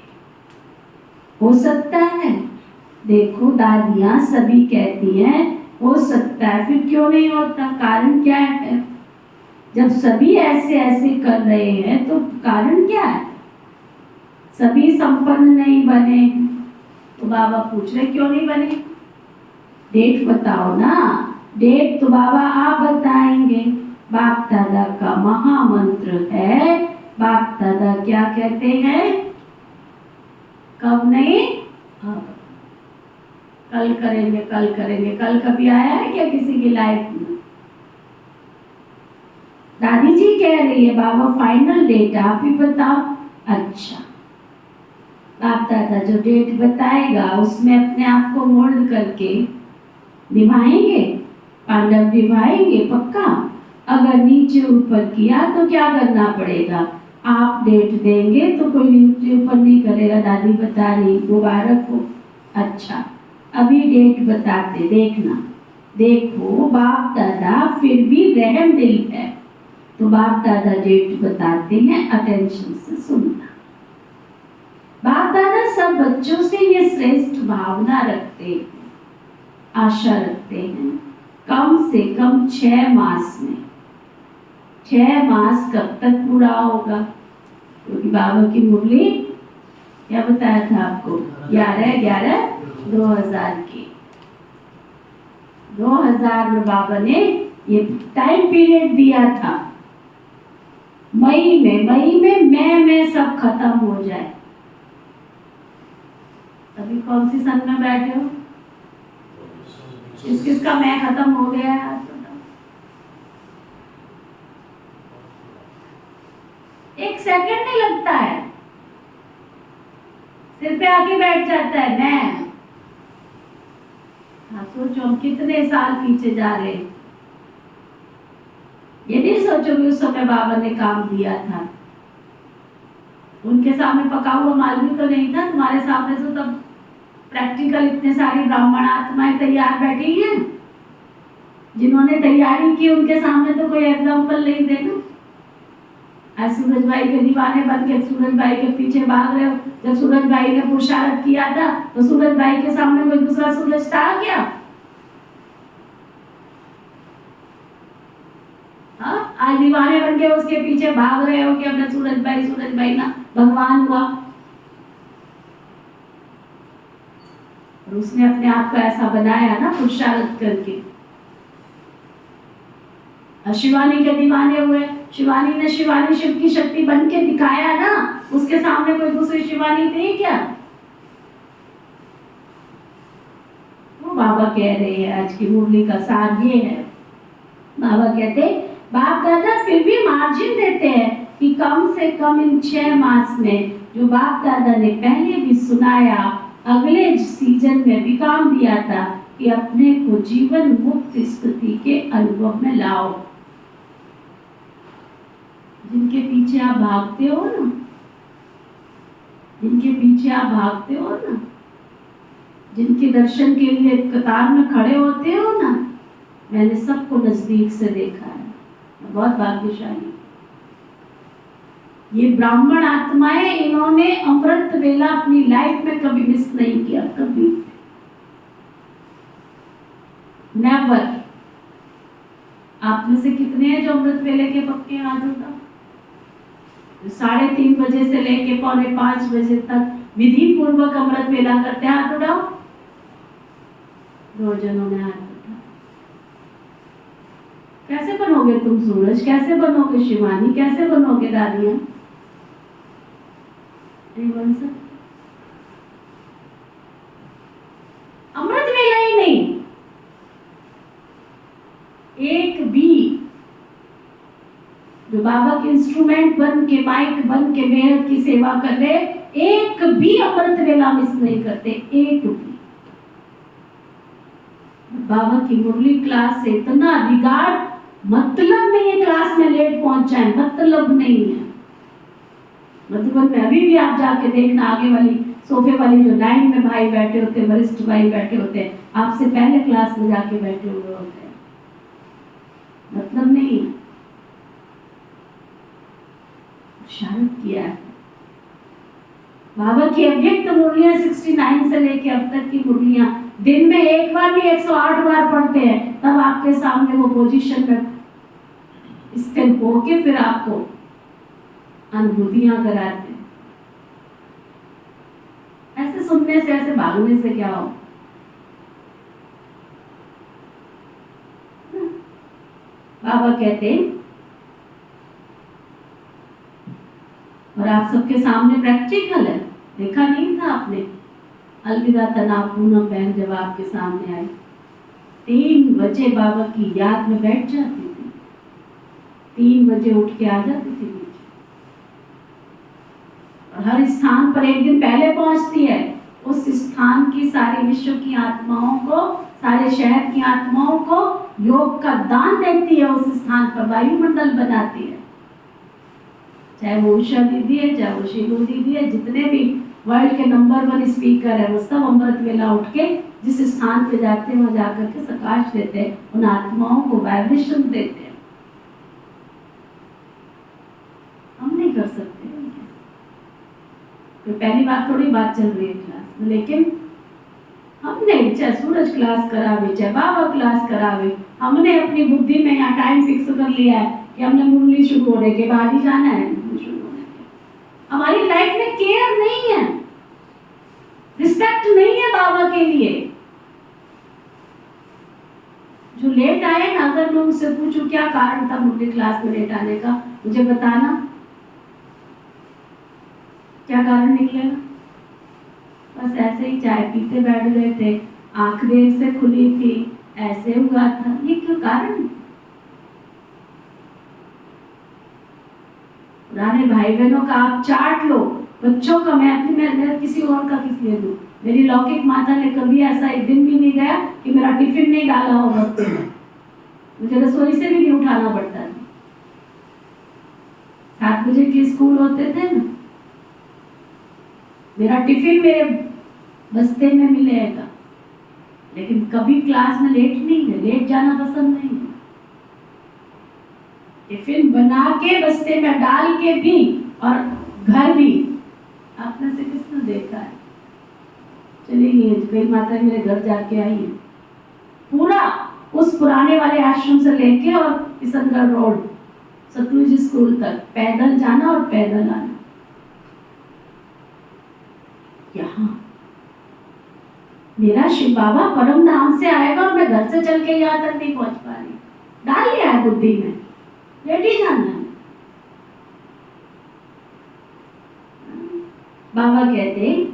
हो सकता है? देखो दादियां सभी कहती हैं हो सकता है, फिर क्यों नहीं होता? कारण क्या है? जब सभी ऐसे ऐसे कर रहे हैं तो कारण क्या है? सभी संपन्न नहीं बने तो बाबा पूछ रहे क्यों नहीं बने? डेट बताओ ना। डेट तो बाबा आप बताएंगे। बाप दादा का महामंत्र है। बाप दादा क्या कहते हैं? कब नहीं? अब कल करेंगे, कल करेंगे। कल कभी आया है क्या किसी की लाइफ में? दादी जी कह रही है बाबा फाइनल डेट आप ही बताओ। अच्छा, बाप दादा जो डेट बताएगा उसमें अपने आप को मोल्ड करके निभाएंगे, पांडव निभाएंगे पक्का। अगर नीचे ऊपर किया तो क्या करना पड़ेगा? आप डेट देंगे तो कोई नीचे ऊपर नहीं करेगा। दादी बता रही, मुबारक हो। अच्छा, अभी डेट बताते, देखना। देखो बाप दादा फिर भी रहम दिल है तो बाप दादा डेट बताते हैं, अटेंशन से सुनना। बाप दादा सब बच्चों से ये श्रेष्ठ भावना रखते हैं, आशा रखते हैं कम से कम 6 मास में। 6 मास कब तक पूरा होगा? क्योंकि बाबा की मुरली क्या बताया था आपको? 11/11/2000 की 2000 में बाबा ने ये टाइम पीरियड दिया था। मई में मैं सब खत्म हो जाए। अभी कौन सी सन में बैठे हो? किसका मैं खत्म हो गया है? एक सेकंड नहीं लगता है, सिर पे आके बैठ जाता है मैं। सोचो हम कितने साल पीछे जा रहे हैं। ये नहीं सोचो कि उस समय बाबा ने काम दिया था। उनके सामने पका हुआ मालूम तो नहीं था, तुम्हारे सामने तो तब प्रैक्टिकल इतने सारी ब्राह्मण आत्माएं तैयार बैठी हैं। जिन्होंने तैयारी की उनके सामने तो कोई एग्जाम्पल नहीं देना। आज सूरज भाई के दीवाने बन के सूरज भाई के पीछे भाग रहे हो। जब सूरज भाई ने पुरुषार्थ किया था तो सूरज भाई के सामने कोई दूसरा सूरज था क्या? हाँ, आज दीवाने बन के उसके पीछे भाग रहे हो कि अपना सूरज भाई ना भगवान हुआ। और उसने अपने आप को ऐसा बनाया ना पुरुषार्थ करके। शिवानी के दीवाने हुए। शिवानी ने शिवानी शिव की शक्ति बन के दिखाया ना। उसके सामने कोई दूसरी शिवानी थी क्या? वो बाबा कह रहे हैं, आज की मुरली का सार ये है। बाबा कहते बाप दादा फिर भी मार्जिन देते हैं कि कम से कम इन 6 मास में जो बाप दादा ने पहले भी सुनाया, अगले सीजन में भी काम दिया था कि अपने को जीवन मुक्त स्थिति के अनुभव में लाओ। जिनके पीछे आप भागते हो ना, जिनके पीछे आप भागते हो ना, जिनके दर्शन के लिए कतार में खड़े होते हो ना, मैंने सबको नजदीक से देखा है। मैं बहुत भाग्यशाली। ये ब्राह्मण आत्माएं, इन्होंने अमृत वेला अपनी लाइफ में कभी मिस नहीं किया, कभी नेवर। आप में से कितने हैं जो अमृत वेले के पक्के हाथ उठा? 3:30 बजे से लेके 4:45 बजे तक विधि पूर्वक अमृत वेला करते, हाथ उठाओ। 2 जनों ने हाथ उठा। कैसे बनोगे तुम सूरज? कैसे बनोगे शिवानी? कैसे बनोगे दादियां? नहीं बन सकते। अमृत वेला ही नहीं, एक भी जो बाबा के इंस्ट्रूमेंट बन के, माइक बन के बेहद की सेवा कर रहे, एक भी अमृत वेला मिस नहीं करते, एक भी। बाबा की मुरली क्लास से इतना रिगार्ड, मतलब नहीं है क्लास में लेट पहुंच जाए, मतलब नहीं है। मतलब में अभी भी आप जाके देखना, आगे वाली सोफे वाली जो लाइन में भाई बैठे होते, वरिष्ठ भाई बैठे होते, आपसे पहले क्लास में जाके बैठे हुए होते हैं। मतलब नहीं है, शांत किया है। बाबा की अव्यक्त मुरलियां 69 से लेके अब तक की मुरलियां दिन में एक बार भी 108 बार पढ़ते हैं, तब आपके सामने वो पोजीशन में स्थिर होके फिर आपको अनुभूतियां कराते हैं। ऐसे सुनने से, ऐसे भागने से क्या हो? बाबा कहते हैं, और आप सबके सामने प्रैक्टिकल है, देखा नहीं था आपने? अलविदा तनाव पूनम बहन जब आपके सामने आई, 3 बजे बाबा की याद में बैठ जाती थी, 3 बजे उठ के आ जाती थी नीचे। और हर स्थान पर एक दिन पहले पहुंचती है। उस स्थान की सारी विश्व की आत्माओं को, सारे शहर की आत्माओं को योग का दान देती है। उस स्थान पर वायुमंडल बनाती है। चाहे वो उषा दीदी है, चाहे वो शीलू दीदी है, जितने भी वर्ल्ड के नंबर 1 स्पीकर है, वो सब अमृत वेला उठ के जिस स्थान पे जाते हैं वहां जाकर के प्रकाश देते हैं, उन आत्माओं को वाइब्रेशन देते हैं। हम नहीं कर सकते। तो पहली बार थोड़ी बात चल रही है क्लास में, लेकिन हमने चाहे सूरज क्लास करावे, चाहे बाबा क्लास करावे, हमने अपनी बुद्धि में यहाँ टाइम फिक्स कर लिया है कि हमने मुरली शुरू होने के बाद ही जाना है। हमारी लाइफ में केयर नहीं है, रिस्पेक्ट नहीं है बाबा के लिए। जो लेट आए ना, अगर मैं उनसे पूछूं क्या कारण था मुरली क्लास में लेट आने का, मुझे बताना, क्या कारण निकलेगा? बस ऐसे ही चाय पीते बैठ गए थे, आंख देर से खुली थी, ऐसे हुआ था। ये क्यों कारण? पुराने भाई बहनों का आप चार्ट लो, बच्चों का मैं किसी और का किस लिए दूं? मेरी लौकिक माता ने कभी ऐसा एक दिन भी नहीं गया कि मेरा टिफिन नहीं डाला हो बस्ते में। मुझे रसोई से भी नहीं उठाना पड़ता था। 7 बजे के स्कूल होते थे ना, मेरा टिफिन मेरे बस्ते में मिलेगा। लेकिन कभी क्लास में लेट नहीं है, लेट जाना पसंद नहीं है। टिफिन बना के बस्ते में डाल के भी, और घर भी। आपने से किसने देखा है? चली गई है, कई माता मेरे घर जाके आई है, पूरा उस पुराने वाले आश्रम से लेके और किशनगढ़ रोड सतलुज स्कूल तक पैदल जाना और पैदल आना। यहाँ मेरा शिव बाबा परम धाम से आएगा और मैं घर से चल के यहाँ तक नहीं पहुंच पा रही। डाल लिया है बुद्धि में, लेट ही जाना है। बाबा कहते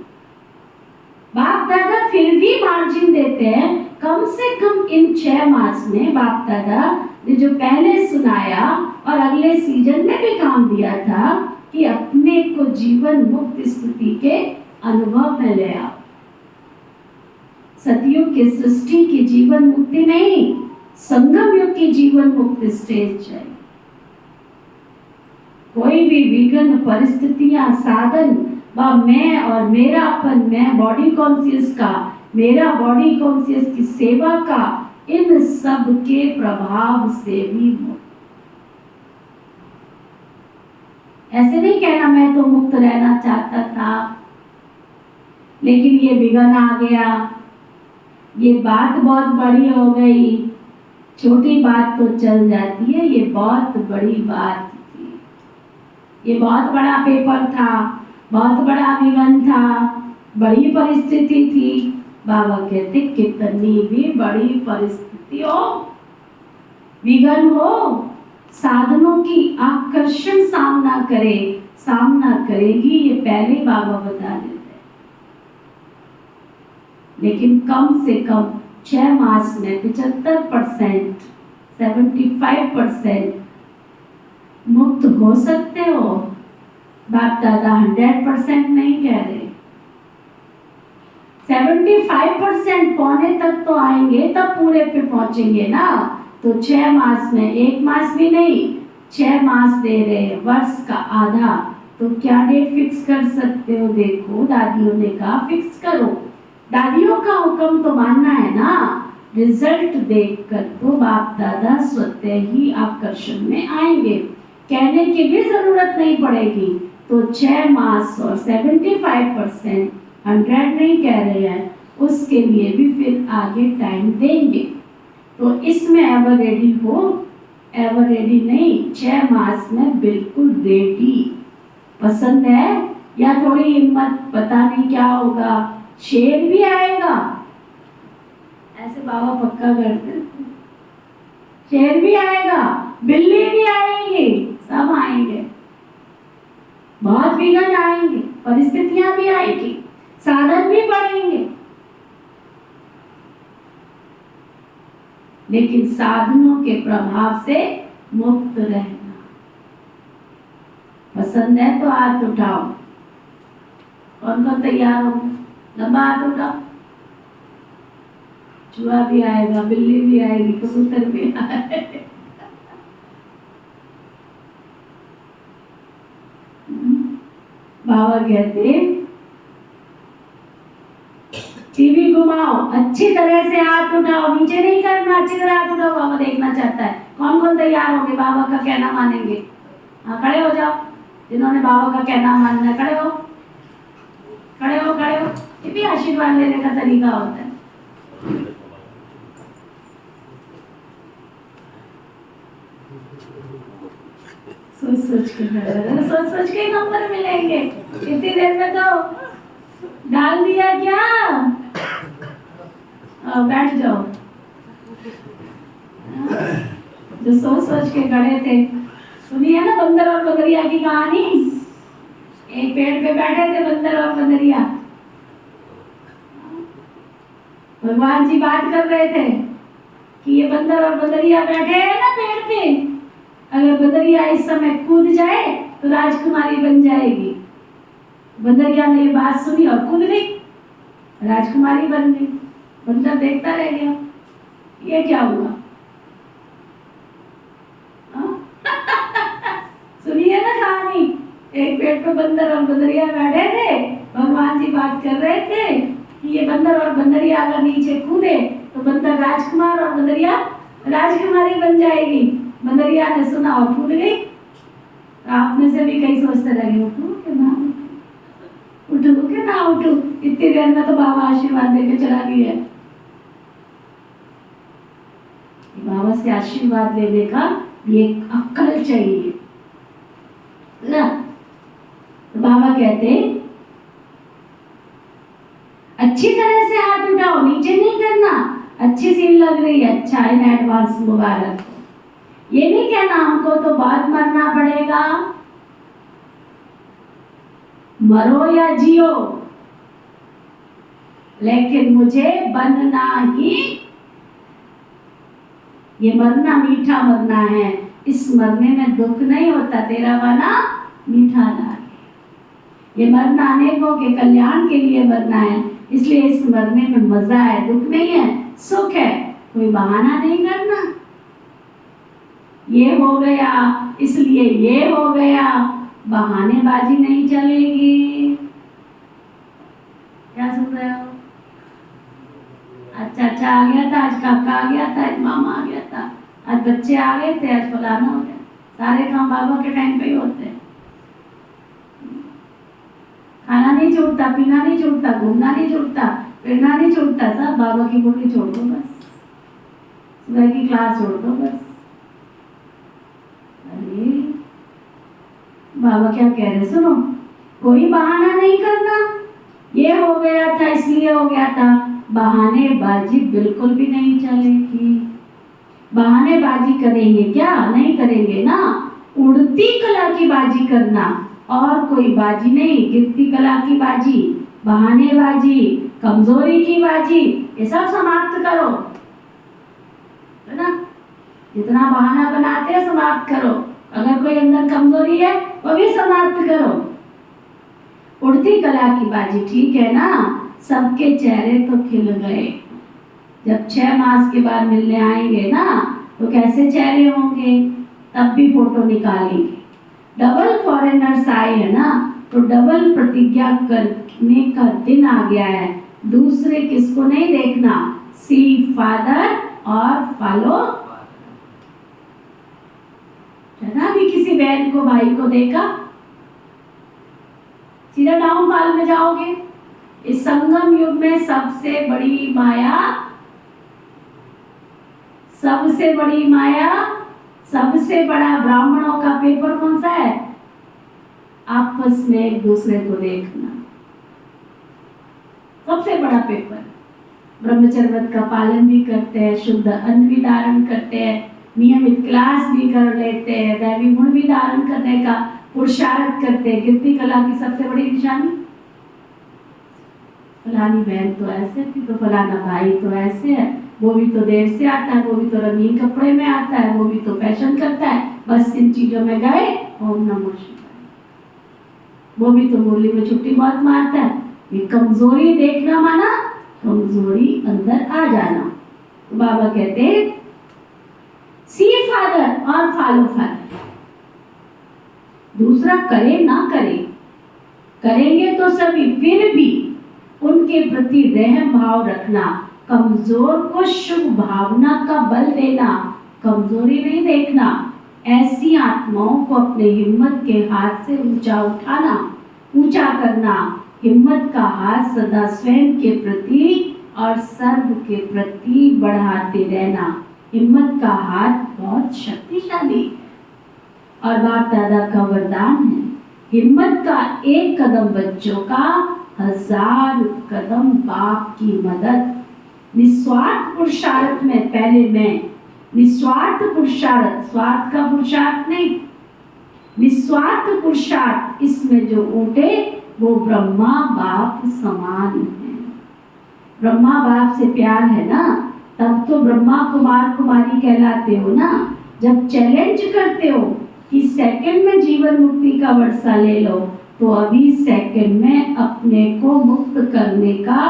बाप दादा फिर भी मार्जिन देते हैं। कम से कम इन 6 मास में बाप दादा ने जो पहले सुनाया और अगले सीजन में भी काम दिया था कि अपने को जीवन मुक्त स्थिति के अनुभव में ले आओ। सतयुग की सृष्टि की जीवन मुक्ति नहीं, संगम युग की जीवन मुक्त स्टेज चाहिए। कोई भी विघ्न, परिस्थितियां, साधन व मैं और मेरापन, मैं बॉडी कॉन्शियस का, मेरा बॉडी कॉन्शियस की सेवा का, इन सब के प्रभाव से भी मुक्त। ऐसे नहीं कहना मैं तो मुक्त रहना चाहता था लेकिन ये विघ्न आ गया, ये बात बहुत बड़ी हो गई। छोटी बात तो चल जाती है, ये बहुत बड़ी बात थी, ये बहुत बड़ा पेपर था, बहुत बड़ा विघ्न था, बड़ी परिस्थिति थी। बाबा कहते कितनी भी बड़ी परिस्थिति हो, विघ्न हो, साधनों की आकर्षण सामना करेगी, ये पहले बाबा बता देते। लेकिन कम से कम 6 मास में 75%, 75% मुक्त हो सकते हो। बाप दादा 100% नहीं कह रहे, 75% पौने तक तो आएंगे, तब पूरे पे पहुंचेंगे ना। तो 6 मास में, 1 मास भी नहीं, 6 मास दे रहे, वर्ष का आधा। तो क्या डेट फिक्स कर सकते हो? देखो दादियों ने कहा फिक्स करो। दादियों का हुक्म तो मानना है ना। रिजल्ट देखकर तो बाप दादा स्वतः ही आकर्षण में आएंगे, कहने की भी जरूरत नहीं पड़ेगी। तो 6 मास और 75%, 100 नहीं कह रहे हैं, उसके लिए भी फिर आगे टाइम देंगे। तो इसमें एवर रेडी हो, एवर रेडी नहीं, 6 मास में बिल्कुल रेडी। पसंद है या थोड़ी हिम्मत, पता नहीं क्या होगा, शेर भी आएगा, ऐसे बाबा पक्का करते, शेर भी आएगा, बिल्ली भी आएगी, सब आएंगे, बहुत विघ्न आएंगे, परिस्थितियां भी आएगी, साधन भी बढ़ेंगे। लेकिन साधनों के प्रभाव से मुक्त रहना। पसंद है तो हाथ उठाओ। कौन कौन तैयार हो? लंबा हाथ उठाओ। चूहा भी आएगा, बिल्ली भी आएगी, कबूतर भी आएगा। बाबा कहते टीवी घुमाओ, अच्छी तरह से हाथ उठाओ, नीचे नहीं करना, अच्छी तरह हाथ उठाओ। बाबा देखना चाहता है कौन कौन तैयार होंगे, बाबा का कहना मानेंगे। हाँ, खड़े हो जाओ, जिन्होंने बाबा का कहना मानना है खड़े हो, खड़े हो, खड़े हो। ये भी आशीर्वाद लेने का तरीका होता है। सोच सोच के खड़े हो, सोच सोच के नंबर मिलेंगे। इतनी देर में तो डाल दिया क्या? बैठ जाओ। जो सोच सोच के खड़े थे, सुनिए ना बंदर और बंदरिया की कहानी। एक पेड़ पे बैठे थे बंदर और बंदरिया, भगवान जी बात कर रहे थे कि ये बंदर और बंदरिया बैठे हैं ना पेड़ पे, अगर बंदरिया इस समय कूद जाए तो राजकुमारी बन जाएगी। बंदरिया ने ये बात सुनी और कूद गई। राजकुमारी बन गई। बंदर देखता रह गया, ये क्या हुआ? हाँ? सुनिए ना कहानी, एक पेड़ पे बंदर और बंदरिया बैठे थे। भगवान जी बात कर रहे थे कि ये बंदर और बंदरिया अगर नीचे कूदे तो बंदर राजकुमार और बंदरिया राजकुमारी बन जाएगी। बंदरिया ने सुना और कूद गई। आप में से भी कई सोचते रहे, उठूं कि ना उठूं कि ना उठूं। इतनी देर में तो बाबा आशीर्वाद देके चला गया। बाबा से आशीर्वाद लेने का ये अक्ल चाहिए ना। तो बाबा कहते अच्छी तरह से हाथ उठाओ, नीचे नहीं करना। अच्छी सीन लग रही है, अच्छा इन एडवांस मुबारक। ये नहीं कहना हमको तो बाद मरना पड़ेगा, मरो या जियो लेकिन मुझे बनना ही। ये मरना मीठा मरना है, इस मरने में दुख नहीं होता, तेरा बना मीठा लागे। ये मरना अनेकों के कल्याण के लिए मरना है, इसलिए इस मरने में मजा है, दुख नहीं है, सुख है। कोई बहाना नहीं करना, ये हो गया इसलिए ये हो गया, बहानेबाजी नहीं चलेगी। क्या सुन रहे हो? अच्छा अच्छा आ गया था, आज काका आ गया था, आज मामा आ गया था, आज बच्चे आ गए थे, आज फलाना हो गया। सारे काम बाबा के टाइम पे ही होते हैं। खाना नहीं छूटता, पीना नहीं छूटता, घूमना नहीं छूटता, फिरना नहीं छूटता, सब बाबा की बुकली छोड़ दो बस, सुबह की क्लास छोड़ दो बस। अरे बाबा क्या कह रहे सुनो, कोई बहाना नहीं करना। ये हो गया था इसलिए हो गया था, बहानेबाजी बिल्कुल भी नहीं चलेगी। बहानेबाजी करेंगे क्या? नहीं करेंगे ना। उड़ती कला की बाजी करना और कोई बाजी नहीं। गिरती कला की बाजी, बहानेबाजी, कमजोरी की बाजी, ये सब समाप्त करो, है ना। जितना बहाना बनाते हैं समाप्त करो। अगर कोई अंदर कमजोरी है वो भी समाप्त करो। उड़ती कला की बाजी, ठीक है ना। सबके चेहरे तो खिल गए। जब 6 मास के बाद मिलने आएंगे ना तो कैसे चेहरे होंगे, तब भी फोटो निकालेंगे। डबल फॉरेनर्स आए है ना, तो डबल प्रतिज्ञा करने का दिन आ गया है। दूसरे किसको नहीं देखना, सी फादर और फॉलो। भी किसी बहन को भाई को देखा, सीधा डाउनफॉल में जाओगे। इस संगम युग में सबसे बड़ी माया, सबसे बड़ी माया, सबसे बड़ा ब्राह्मणों का पेपर कौन सा है? आपस में एक दूसरे को देखना, सबसे बड़ा पेपर। ब्रह्मचर्य व्रत का पालन भी करते हैं, शुद्ध अन्न भी धारण करते हैं, नियमित क्लास भी कर लेते हैं, दैवी गुण भी धारण करने का पुरुषार्थ करते हैं। कीर्ति कला की सबसे बड़ी निशानी, फलानी बहन तो ऐसे थी, तो फलाना भाई तो ऐसे है, वो भी तो देर से आता है, वो भी तो रंगीन कपड़े में आता है, वो भी तो फैशन करता है। बस इन चीजों में गए, ओम नमो शिवाय। वो भी तो मुरली में छुट्टी बहुत मारता है। ये कमजोरी देखना माना कमजोरी अंदर आ जाना। तो बाबा कहते हैं सी फादर और फॉलो फादर। दूसरा करे ना करे, करेंगे तो सभी, फिर भी उनके प्रति रहम भाव रखना, कमजोर को शुभ भावना का बल देना, कमजोरी नहीं देखना। ऐसी आत्माओं को अपने हिम्मत के हाथ से ऊंचा उठाना, ऊंचा करना। हिम्मत का हाथ सदा स्वयं के प्रति और सर्व के प्रति बढ़ाते रहना। हिम्मत का हाथ बहुत शक्तिशाली और बाप दादा का वरदान है। हिम्मत का एक कदम बच्चों का, 1000 कदम बाप की मदद। निस्वार्थ पुरुषार्थ में पहले मैं, निस्वार्थ पुरुषार्थ, स्वार्थ का पुरुषार्थ नहीं, निस्वार्थ पुरुषार्थ, इसमें जो उठे वो ब्रह्मा बाप समान है। ब्रह्मा बाप से प्यार है ना, तब तो ब्रह्मा कुमार कुमारी कहलाते हो ना। जब चैलेंज करते हो कि सेकंड में जीवन मुक्ति का वर्षा ले लो, तो अभी सेकंड में अपने को मुक्त करने का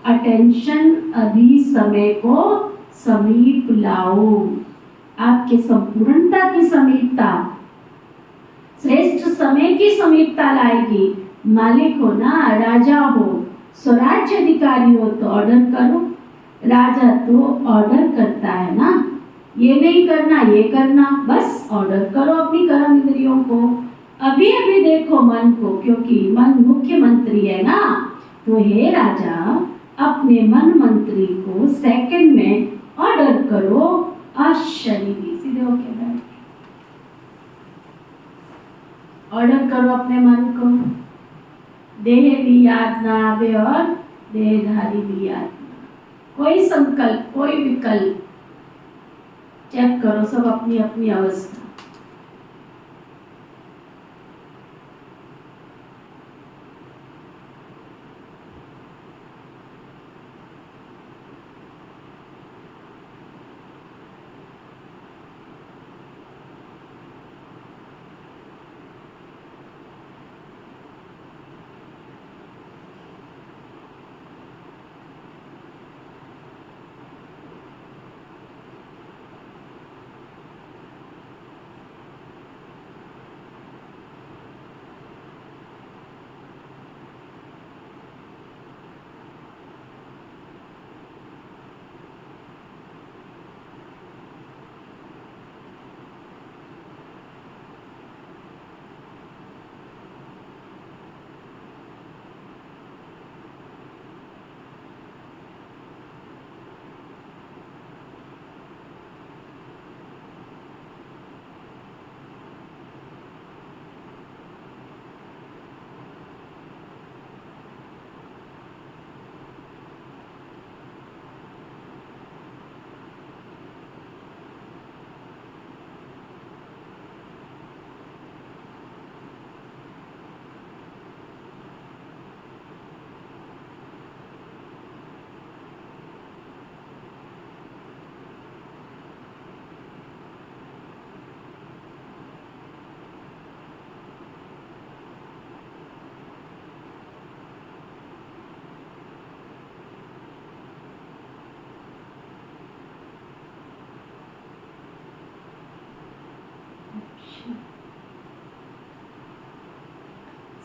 अटेंशन, अभी समय को समीप लाओ। आपके संपूर्णता की समीपता, श्रेष्ठ समय की समीपता लाएगी। मालिक हो ना, राजा हो, स्वराज्य अधिकारी हो तो ऑर्डर करो। राजा तो ऑर्डर करता है ना, ये नहीं करना, ये करना, बस ऑर्डर करो अपनी कर्म इंद्रियों को। अभी अभी देखो मन को, क्योंकि मन मुख्यमंत्री है ना। तो हे राजा, अपने मन मंत्री को सेकंड में ऑर्डर करो। आश्चर्य, सीधे होके बैठ, ऑर्डर करो अपने मन को। देह भी याद ना आवे और देहधारी भी याद ना। कोई संकल्प, कोई विकल्प, चेक करो सब अपनी अपनी अवस्था।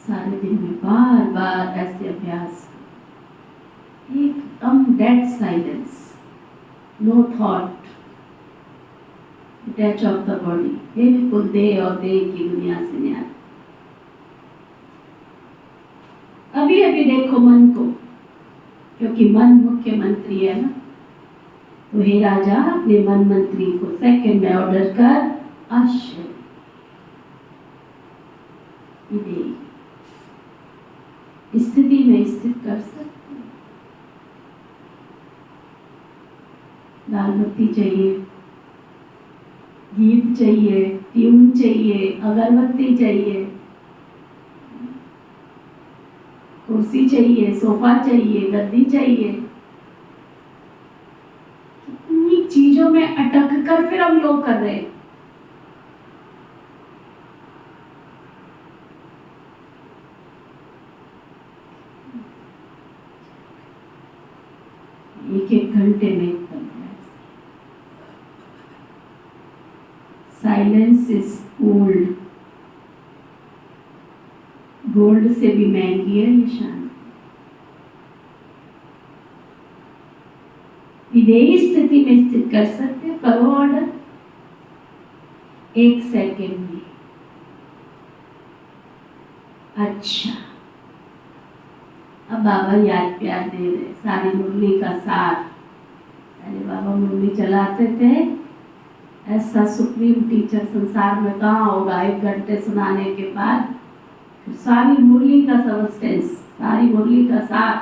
सारे दिन में बार बार ऐसे अभ्यास, एकदम dead silence, no thought, detach of the body, बिल्कुल देह और देह की दुनिया से न्याय। अभी अभी देखो मन को, क्योंकि मन मुख्यमंत्री है ना। तो हे राजा, अपने मन मंत्री को सेकंड में ऑर्डर कर। आश्चर्य, स्थिति में स्थित कर सकते। लाल बत्ती चाहिए, गीत चाहिए, ट्यून चाहिए, अगरबत्ती चाहिए, कुर्सी चाहिए, सोफा चाहिए, गद्दी चाहिए। कितनी चीजों में अटक कर फिर हम योग कर रहे हैं। एक एक घंटे में साइलेंस इज गोल्ड, गोल्ड से भी महंगी है ये शांति। विधेयी स्थिति में स्थित कर सकते, करो ऑर्डर 1 सेकेंड में। अच्छा, अब बाबा याद प्यार दे रहे, सारी मुरली का सार। अरे बाबा मुरली चलाते थे, ऐसा सुप्रीम टीचर संसार में कहाँ होगा। 1 घंटे सुनाने के बाद सारी मुरली का सबस्टेंस, सारी मुरली का सार।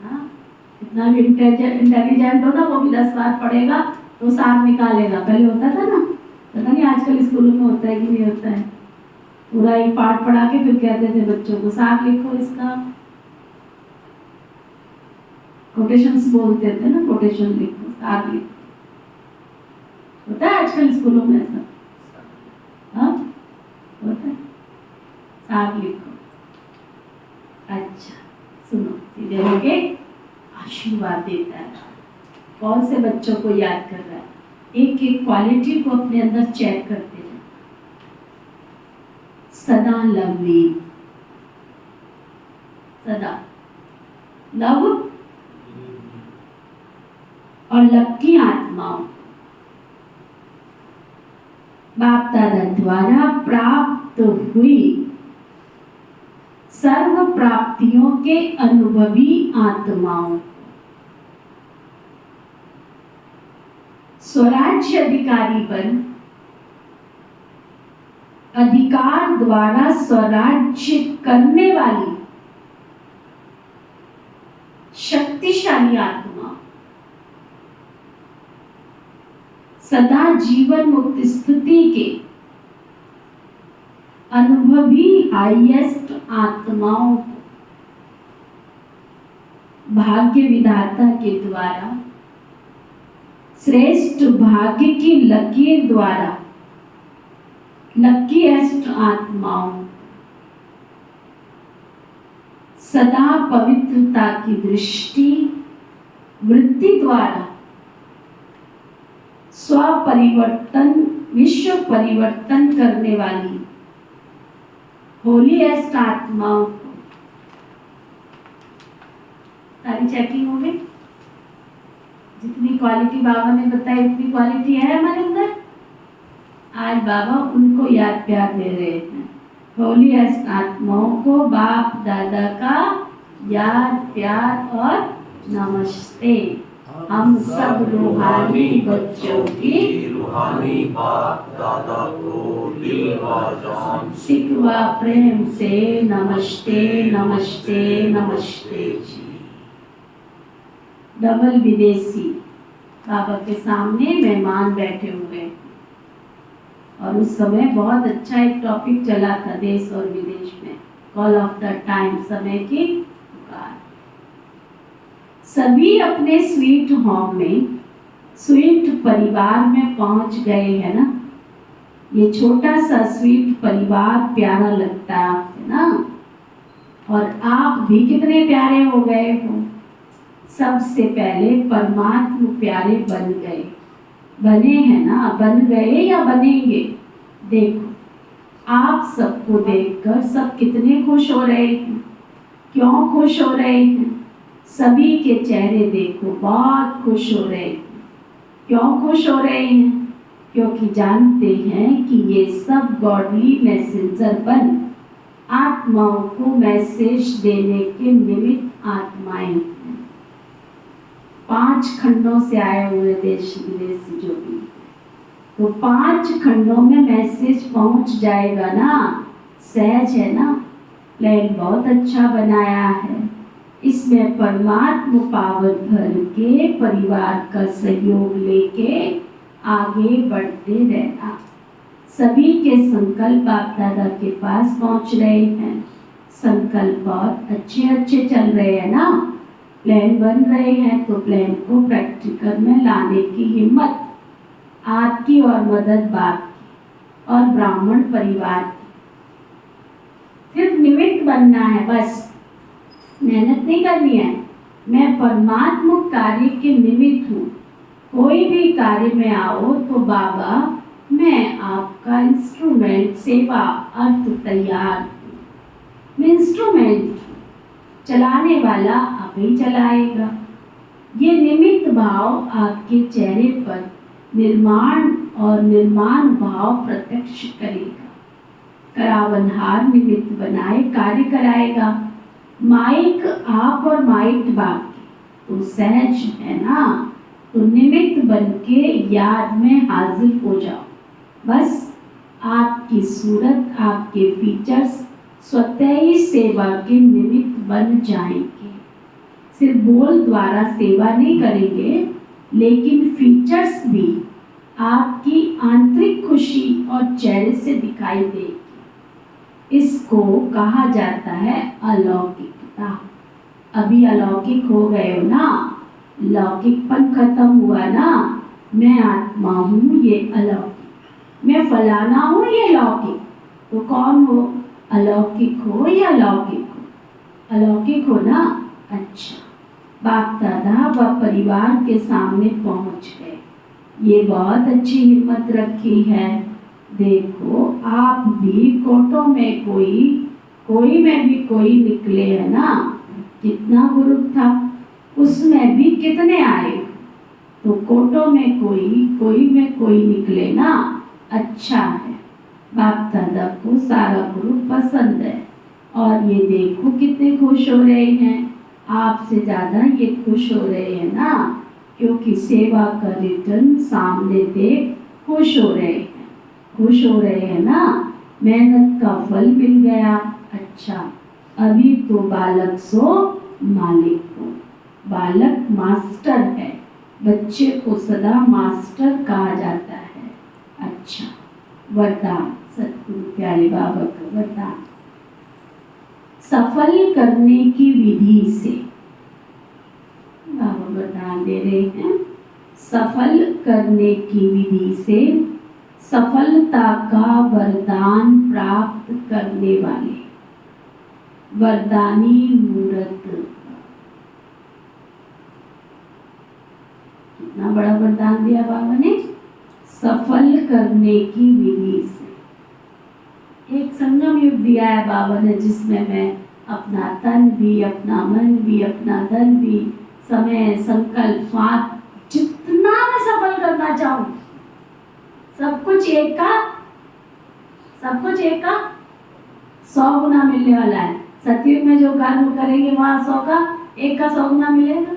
हाँ, कितना भी इंटेलिजेंट हो ना, वो भी 10 बार पढ़ेगा तो सार निकालेगा। पहले होता था ना, पता नहीं आजकल स्कूलों में होता है कि नहीं होता है। पूरा एक पाठ पढ़ा के फिर कहते थे बच्चों को सार लिखो इसका। कोटेशंस बोलते थे ना, कोटेशन लिखो, सार लिखो। होता है आजकल स्कूलों में ऐसा? हाँ, होता है, सार लिखो। अच्छा सुनो, देता है। कौन से बच्चों को याद कर रहा है? एक एक क्वालिटी को अपने अंदर चेक करते जाए। सदा लवली, सदा लव और लव की आत्माओं बाप दादा द्वारा प्राप्त हुई सर्व प्राप्तियों के अनुभवी आत्माओं, स्वराज्य अधिकारी बन अधिकार द्वारा स्वराज्य करने वाली शक्तिशाली आत्मा, सदा जीवन मुक्त स्थिति के अनुभवी हाईएस्ट आत्माओं को भाग्य विधाता के द्वारा श्रेष्ठ भाग्य की लकीर द्वारा लकीएस्ट आत्माओं सदा पवित्रता की दृष्टि वृत्ति द्वारा स्वपरिवर्तन विश्व परिवर्तन करने वाली होलीएस्ट आत्माओं को सारी चेकिंग हो गई। जितनी क्वालिटी बाबा ने बताई उतनी क्वालिटी है हमारे अंदर। आज बाबा उनको याद प्यार दे रहे हैं। होलीएस्ट आत्माओं को बाप दादा का याद प्यार और नमस्ते। हम सब रूहानी बच्चों की रूहानी बाप दादा को दिल व जान सिकवा प्रेम से नमस्ते नमस्ते नमस्ते जी। डबल विदेशी बाबा के सामने मेहमान बैठे हुए हैं और उस समय बहुत अच्छा एक टॉपिक चला था देश और विदेश में, कॉल ऑफ द टाइम, समय की पुकार। सभी अपने स्वीट होम में स्वीट परिवार में पहुंच गए हैं ना। ये छोटा सा स्वीट परिवार प्यारा लगता है ना, और आप भी कितने प्यारे हो गए हो। सबसे पहले परमात्मा प्यारे बन गए, बने हैं ना, बन गए या बनेंगे। देखो आप सबको देखकर सब कितने खुश हो रहे हैं। क्यों खुश हो रहे हैं? सभी के चेहरे देखो बहुत खुश हो रहे हैं। क्यों खुश हो रहे हैं? क्योंकि जानते हैं कि ये सब गॉडली मैसेंजर बन आत्माओं को मैसेज देने के निमित्त आत्माएं हैं। 5 खंडों से आए हुए देश विदेशी जो भी, तो 5 खंडों में मैसेज पहुंच जाएगा ना। सहज है ना, प्लान बहुत अच्छा बनाया है। इसमें परमात्मा पावर भर के परिवार का सहयोग लेके आगे बढ़ते रहना। सभी के संकल्प बाप दादा के पास पहुंच रहे हैं। संकल्प बहुत अच्छे अच्छे चल रहे हैं ना, प्लान बन रहे हैं, तो प्लान को प्रैक्टिकल में लाने की हिम्मत आपकी और मदद बाप की और ब्राह्मण परिवार की। सिर्फ निमित्त बनना है, बस मेहनत नहीं करनी है। मैं परमात्मा कार्य के निमित्त हूँ। कोई भी कार्य में आओ तो बाबा मैं आपका इंस्ट्रूमेंट, सेवा अर्थ तैयार हूँ। मैं इंस्ट्रूमेंट हूँ, चलाने वाला आप ही चलाएगा। ये निमित्त भाव आपके चेहरे पर निर्माण और निर्माण भाव प्रत्यक्ष करेगा। करावनहार निमित्त बनाए कार्य कराएगा। माइक आप और माइक बाप की तो सहज है ना, तो निमित्त बन के याद में हाजिर हो जाओ। बस आपकी सूरत, आपके फीचर्स स्वतः ही सेवा के निमित्त बन जाएंगे। सिर्फ बोल द्वारा सेवा नहीं करेंगे, लेकिन फीचर्स भी आपकी आंतरिक खुशी और चेहरे से दिखाई देगी। इसको कहा जाता है अलौकिकता। अभी अलौकिक हो गए हो ना, लौकिकपन खत्म हुआ ना। मैं आत्मा हूँ, ये अलौकिक। मैं फलाना हूँ, ये लौकिक। तो कौन हो? अलौकिक हो या लौकिक हो? अलौकिक हो ना। अच्छा, बाप दादा व परिवार के सामने पहुंच गए। ये बहुत अच्छी हिम्मत रखी है। देखो आप भी कोटों में कोई में भी कोई निकले है ना। कितना ग्रुप था, उसमें भी कितने आए, तो कोटों में कोई में कोई निकले ना। अच्छा है, बाप दादा को सारा ग्रुप पसंद है। और ये देखो कितने खुश हो रहे हैं, आपसे ज्यादा ये खुश हो रहे हैं ना, क्योंकि सेवा का रिटर्न सामने देख खुश हो रहे हैं ना। मेहनत का फल मिल गया। अच्छा, अभी तो बालक सो मालिक को। बालक मास्टर है, बच्चे को सदा मास्टर कहा जाता है। अच्छा, वरदान सतगुरु प्यारे बाबा का वरदान। सफल करने की विधि से बाबा वरदान दे रहे हैं। सफल करने की विधि से सफलता का वरदान प्राप्त करने वाले वरदानी मूर्त। कितना बड़ा वरदान दिया बाबा ने, सफल करने की विधि से। एक संगम युग दिया है बाबा ने, जिसमें मैं अपना तन भी, अपना मन भी, अपना धन भी, समय, संकल्प, स्वार्थ, जितना मैं सफल करना चाहूं, सब कुछ एक का 100 गुना मिलने वाला है। सतयुग में जो कर्म करेंगे वहां 100 का 1 का 100 गुना मिलेगा।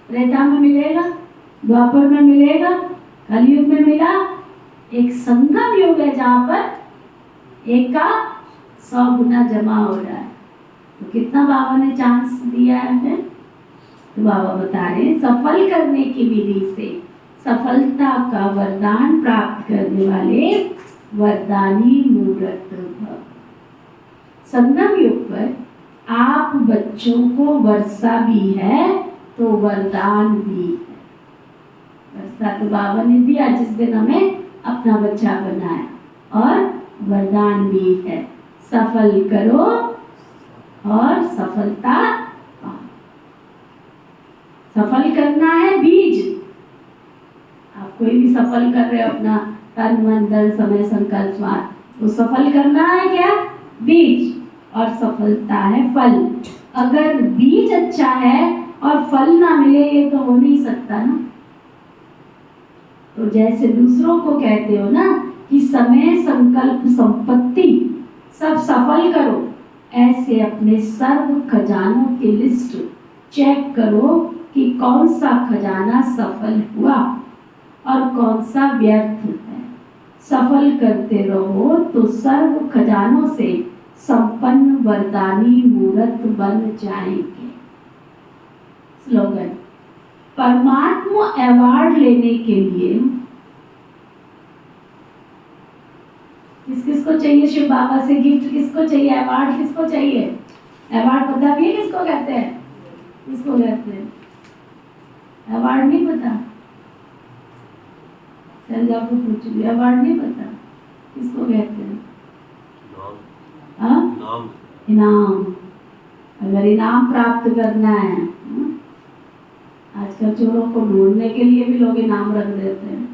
त्रेता में मिलेगा, द्वापर में मिलेगा, कलयुग में मिला। एक संगम युग है जहां पर 1 का 100 गुना जमा हो रहा है। तो कितना बाबा ने चांस दिया है। तो बाबा बता रहे हैं, सफल करने की विधि से सफलता का वरदान प्राप्त करने वाले वरदानी मूर्त भव। संगम युग पर आप बच्चों को वर्षा भी है तो वरदान भी है। वर्षा तो बाबा ने दिया जिस दिन हमें अपना बच्चा बनाया, और वरदान भी है, सफल करो और सफलता पाओ। सफल करना है बीज। आप कोई भी सफल कर रहे हो अपना तन मन धन समय संकल्प स्वार्थ, तो सफल करना है क्या, बीज, और सफलता है फल। अगर बीज अच्छा है और फल ना मिले, ये तो हो नहीं सकता ना। तो जैसे दूसरों को कहते हो ना कि समय संकल्प संपत्ति सब सफल करो, ऐसे अपने सर्व खजानों की लिस्ट चेक करो कि कौन सा खजाना सफल हुआ और कौन सा व्यर्थ है। सफल करते रहो तो सर्व खजानों से संपन्न वरदानी मूर्त बन जाएंगे। स्लोगन, परमात्मा अवार्ड लेने के लिए किस किस को चाहिए, शिव बाबा से गिफ्ट किसको चाहिए, अवार्ड किसको चाहिए। अवार्ड पता भी है किसको कहते हैं, किसको कहते हैं अवार्ड, नहीं पता, चल आपको पूछ लिया, अवार्ड नहीं पता किसको कहते हैं। इनाम। अगर इनाम प्राप्त करना है, आजकल चोरों को ढूंढने के लिए भी लोग इनाम रख देते हैं,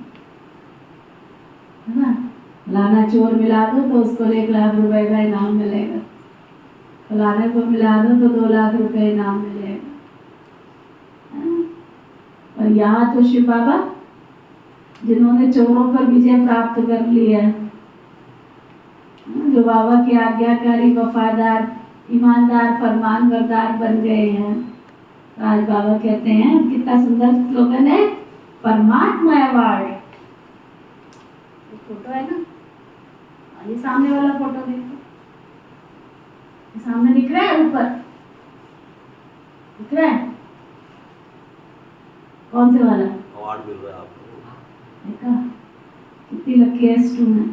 है ना। फलाना चोर मिला दो तो उसको 1 लाख रुपए का इनाम मिलेगा, फलाने को मिला दो तो 2 लाख रुपए इनाम मिलेगा। और यहाँ तो शिव बाबा जिन्होंने चोरों पर विजय प्राप्त कर लिया, जो बाबा के आज्ञाकारी वफादार ईमानदार फरमानबरदार बन गए हैं। तो आज बाबा कहते हैं, कितना सुंदर स्लोगन है, परमात्मा अवार्ड। फोटो है ना, ये सामने वाला फोटो देखो, सामने दिख रहा है, ऊपर दिख रहा है, कौन से वाला अवार्ड मिल रहा है आपको, देखा कितनी लकीएस्ट हूँ मैं,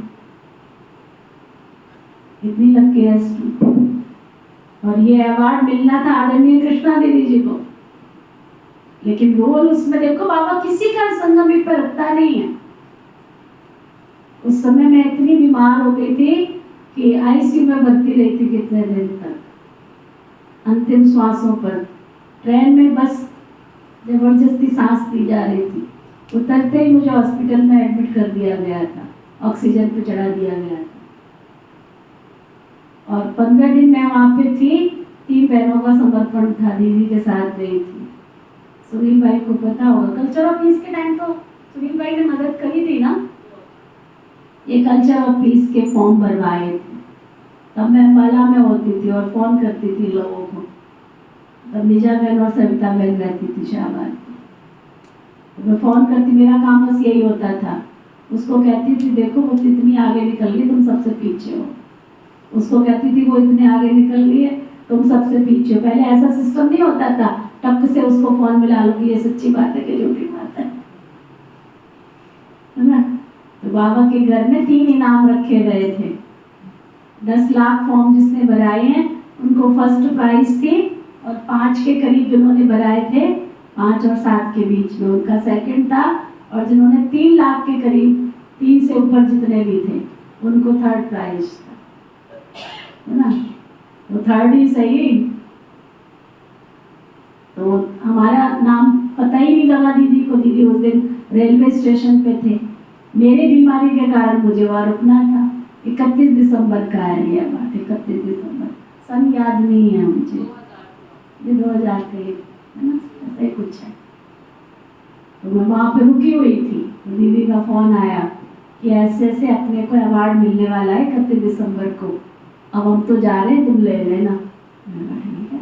कितनी लकीएस्ट हूँ। और ये अवार्ड मिलना था आदरणीय कृष्णा दीदी जी को, लेकिन रोल उसमें देखो बाबा किसी का संगम पर रखता नहीं है। उस समय मैं इतनी बीमार हो गई थी कि आईसीयू में भर्ती रही थी कितने दिन तक, अंतिम श्वासों पर ट्रेन में बस जबरदस्ती सांस ली जा रही थी, उतरते ही मुझे हॉस्पिटल में एडमिट कर दिया गया था, ऑक्सीजन पे चढ़ा दिया गया था। और 15 दिन मैं वहाँ पे थी, 3 बहनों का समर्पण था, दीदी के साथ गई थी। सुनील भाई को पता होगा, कल्चर ऑफ पीस के टाइम तो सुनील भाई ने मदद करी थी ना, ये कल्चर ऑफ पीस के फॉर्म भरवाए थे। तब मैं अम्बाला में होती थी और फोन करती थी लोगों को, तब निजा बहन और सविता बहन रहती थी शाहबाद। तो मैं फोन करती, मेरा काम बस यही होता था, उसको कहती थी देखो वो इतनी आगे निकल गई, तुम सबसे पीछे हो। उसको कहती थी वो इतने आगे निकल गई है, तुम सबसे पीछे हो। पहले ऐसा सिस्टम नहीं होता था, टक से उसको फोन मिला लो कि ये सच्ची बात है कि झूठी बात है ना। तो बाबा के घर में 3 इनाम रखे गए थे। 10 लाख फॉर्म जिसने भराए हैं उनको फर्स्ट प्राइज थी, और 5 के करीब जिन्होंने भराए थे, 5 और 7 के बीच में उनका सेकंड था, और जिन्होंने 3 लाख के करीब, 3 से ऊपर जितने भी थे, उनको थर्ड प्राइज था, है ना। तो थर्ड ही सही। तो हमारा नाम पता ही नहीं लगा दीदी को। दीदी उस दिन रेलवे स्टेशन पे थे, मेरी बीमारी के कारण मुझे वहाँ रुकना था। 31 दिसंबर का है ये बात, 31 दिसंबर, सन याद नहीं है मुझे, ये 2000 के, है ना, ऐसा ही कुछ है। तो मैं वहाँ पे रुकी हुई थी, तो दीदी का फोन आया कि ऐसे ऐसे अपने को अवार्ड मिलने वाला है 31 दिसंबर को, अब हम तो जा रहे हैं, तुम ले लेना। ठीक है,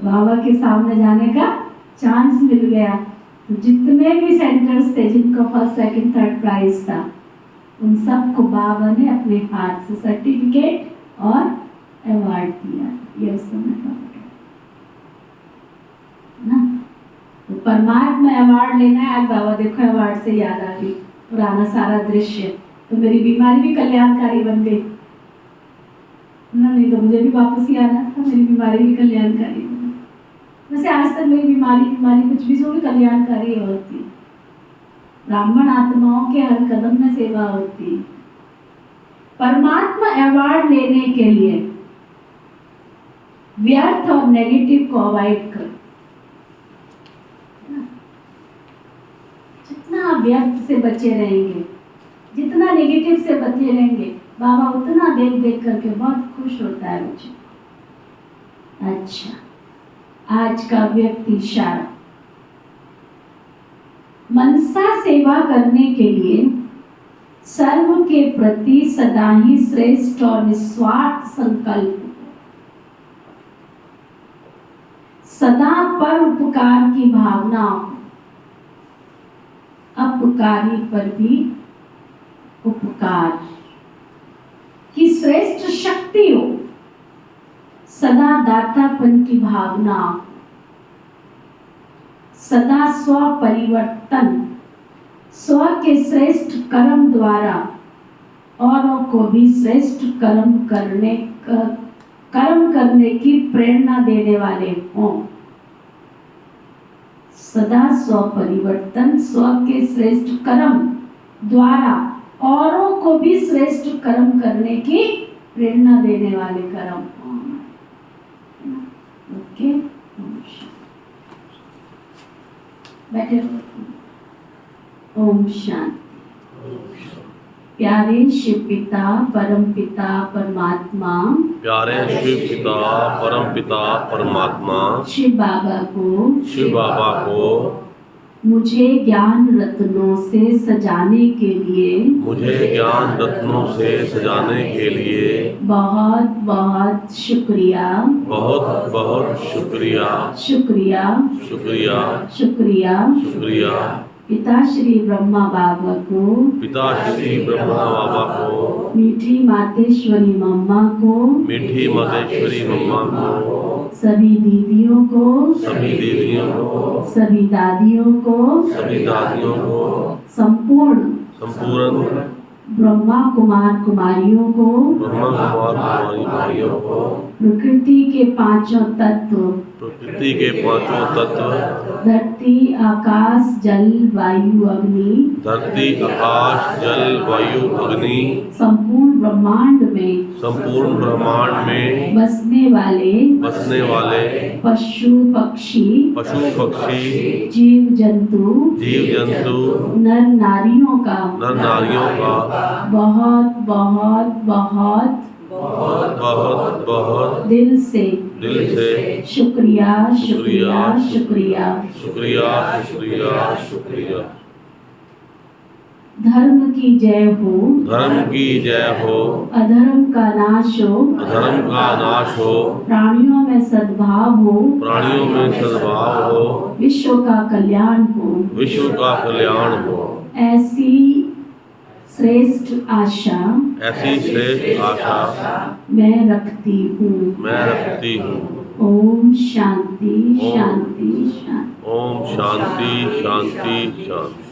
बाबा के सामने जाने का चांस मिल गया। तो जितने भी सेंटर्स थे जिनका फर्स्ट सेकंड थर्ड प्राइज था, उन सबको बाबा ने अपने हाथ से सर्टिफिकेट और अवार्ड दिया। ये उस समय का ना। तो परमात्मा अवार्ड लेना है। आज बाबा देखो अवार्ड से याद आ गई पुराना सारा दृश्य, तो मेरी बीमारी भी कल्याणकारी बन गई ना, नहीं तो मुझे भी वापस ही आना था, मेरी बीमारी भी कल्याणकारी बन गई। वैसे आज तक मेरी बीमारी कुछ भी सो भी कल्याणकारी होती है। ब्राह्मण आत्माओं के हर कदम में सेवा होती है। परमात्मा अवार्ड लेने के लिए व्यर्थ और नेगेटिव को अवॉइड करो। जितना व्यर्थ से बचे रहेंगे, जितना नेगेटिव से बचे रहेंगे, बाबा उतना देख देख करके बहुत खुश होता है मुझे। अच्छा, आज का व्यक्ति इशारा, मनसा सेवा करने के लिए सर्व के प्रति सदा ही श्रेष्ठ और निस्वार्थ संकल्प, सदा पर उपकार की भावना, अपकारी पर भी उपकार की श्रेष्ठ शक्ति हो, सदा दातापन की भावना, सदा स्व परिवर्तन, स्व के श्रेष्ठ कर्म द्वारा औरों को भी श्रेष्ठ कर्म करने की प्रेरणा देने वाले हों। सदा स्व परिवर्तन, स्व के श्रेष्ठ कर्म द्वारा औरों को भी श्रेष्ठ कर्म करने की प्रेरणा देने वाले कर्म। ओके, बैठे। ओम शांति। प्यारे शिव पिता परम पिता परमात्मा, प्यारे शिव पिता परम पिता परमात्मा, शिव बाबा को मुझे ज्ञान रत्नों से सजाने के लिए, बहुत बहुत शुक्रिया, शुक्रिया पिता श्री ब्रह्मा बाबा को, मीठी मातेश्वरी मम्मा को, सभी दीदियों को, सभी दादियों को, संपूर्ण ब्रह्मा कुमार कुमारियों को, प्रकृति के 5 तत्व प्रकृति के पांचों तत्व धरती आकाश जल वायु अग्नि धरती आकाश जल वायु अग्नि संपूर्ण ब्रह्मांड में बसने वाले पशु पक्षी जीव जंतु नर नारियों का बहुत बहुत बहुत दिल से शुक्रिया शुक्रिया शुक्रिया धर्म की जय हो अधर्म का नाश हो प्राणियों में सद्भाव हो विश्व का कल्याण हो ऐसी श्रेष्ठ आशा मैं रखती हूँ। ओम शांति शांति शांति। ओम शांति शांति शांति।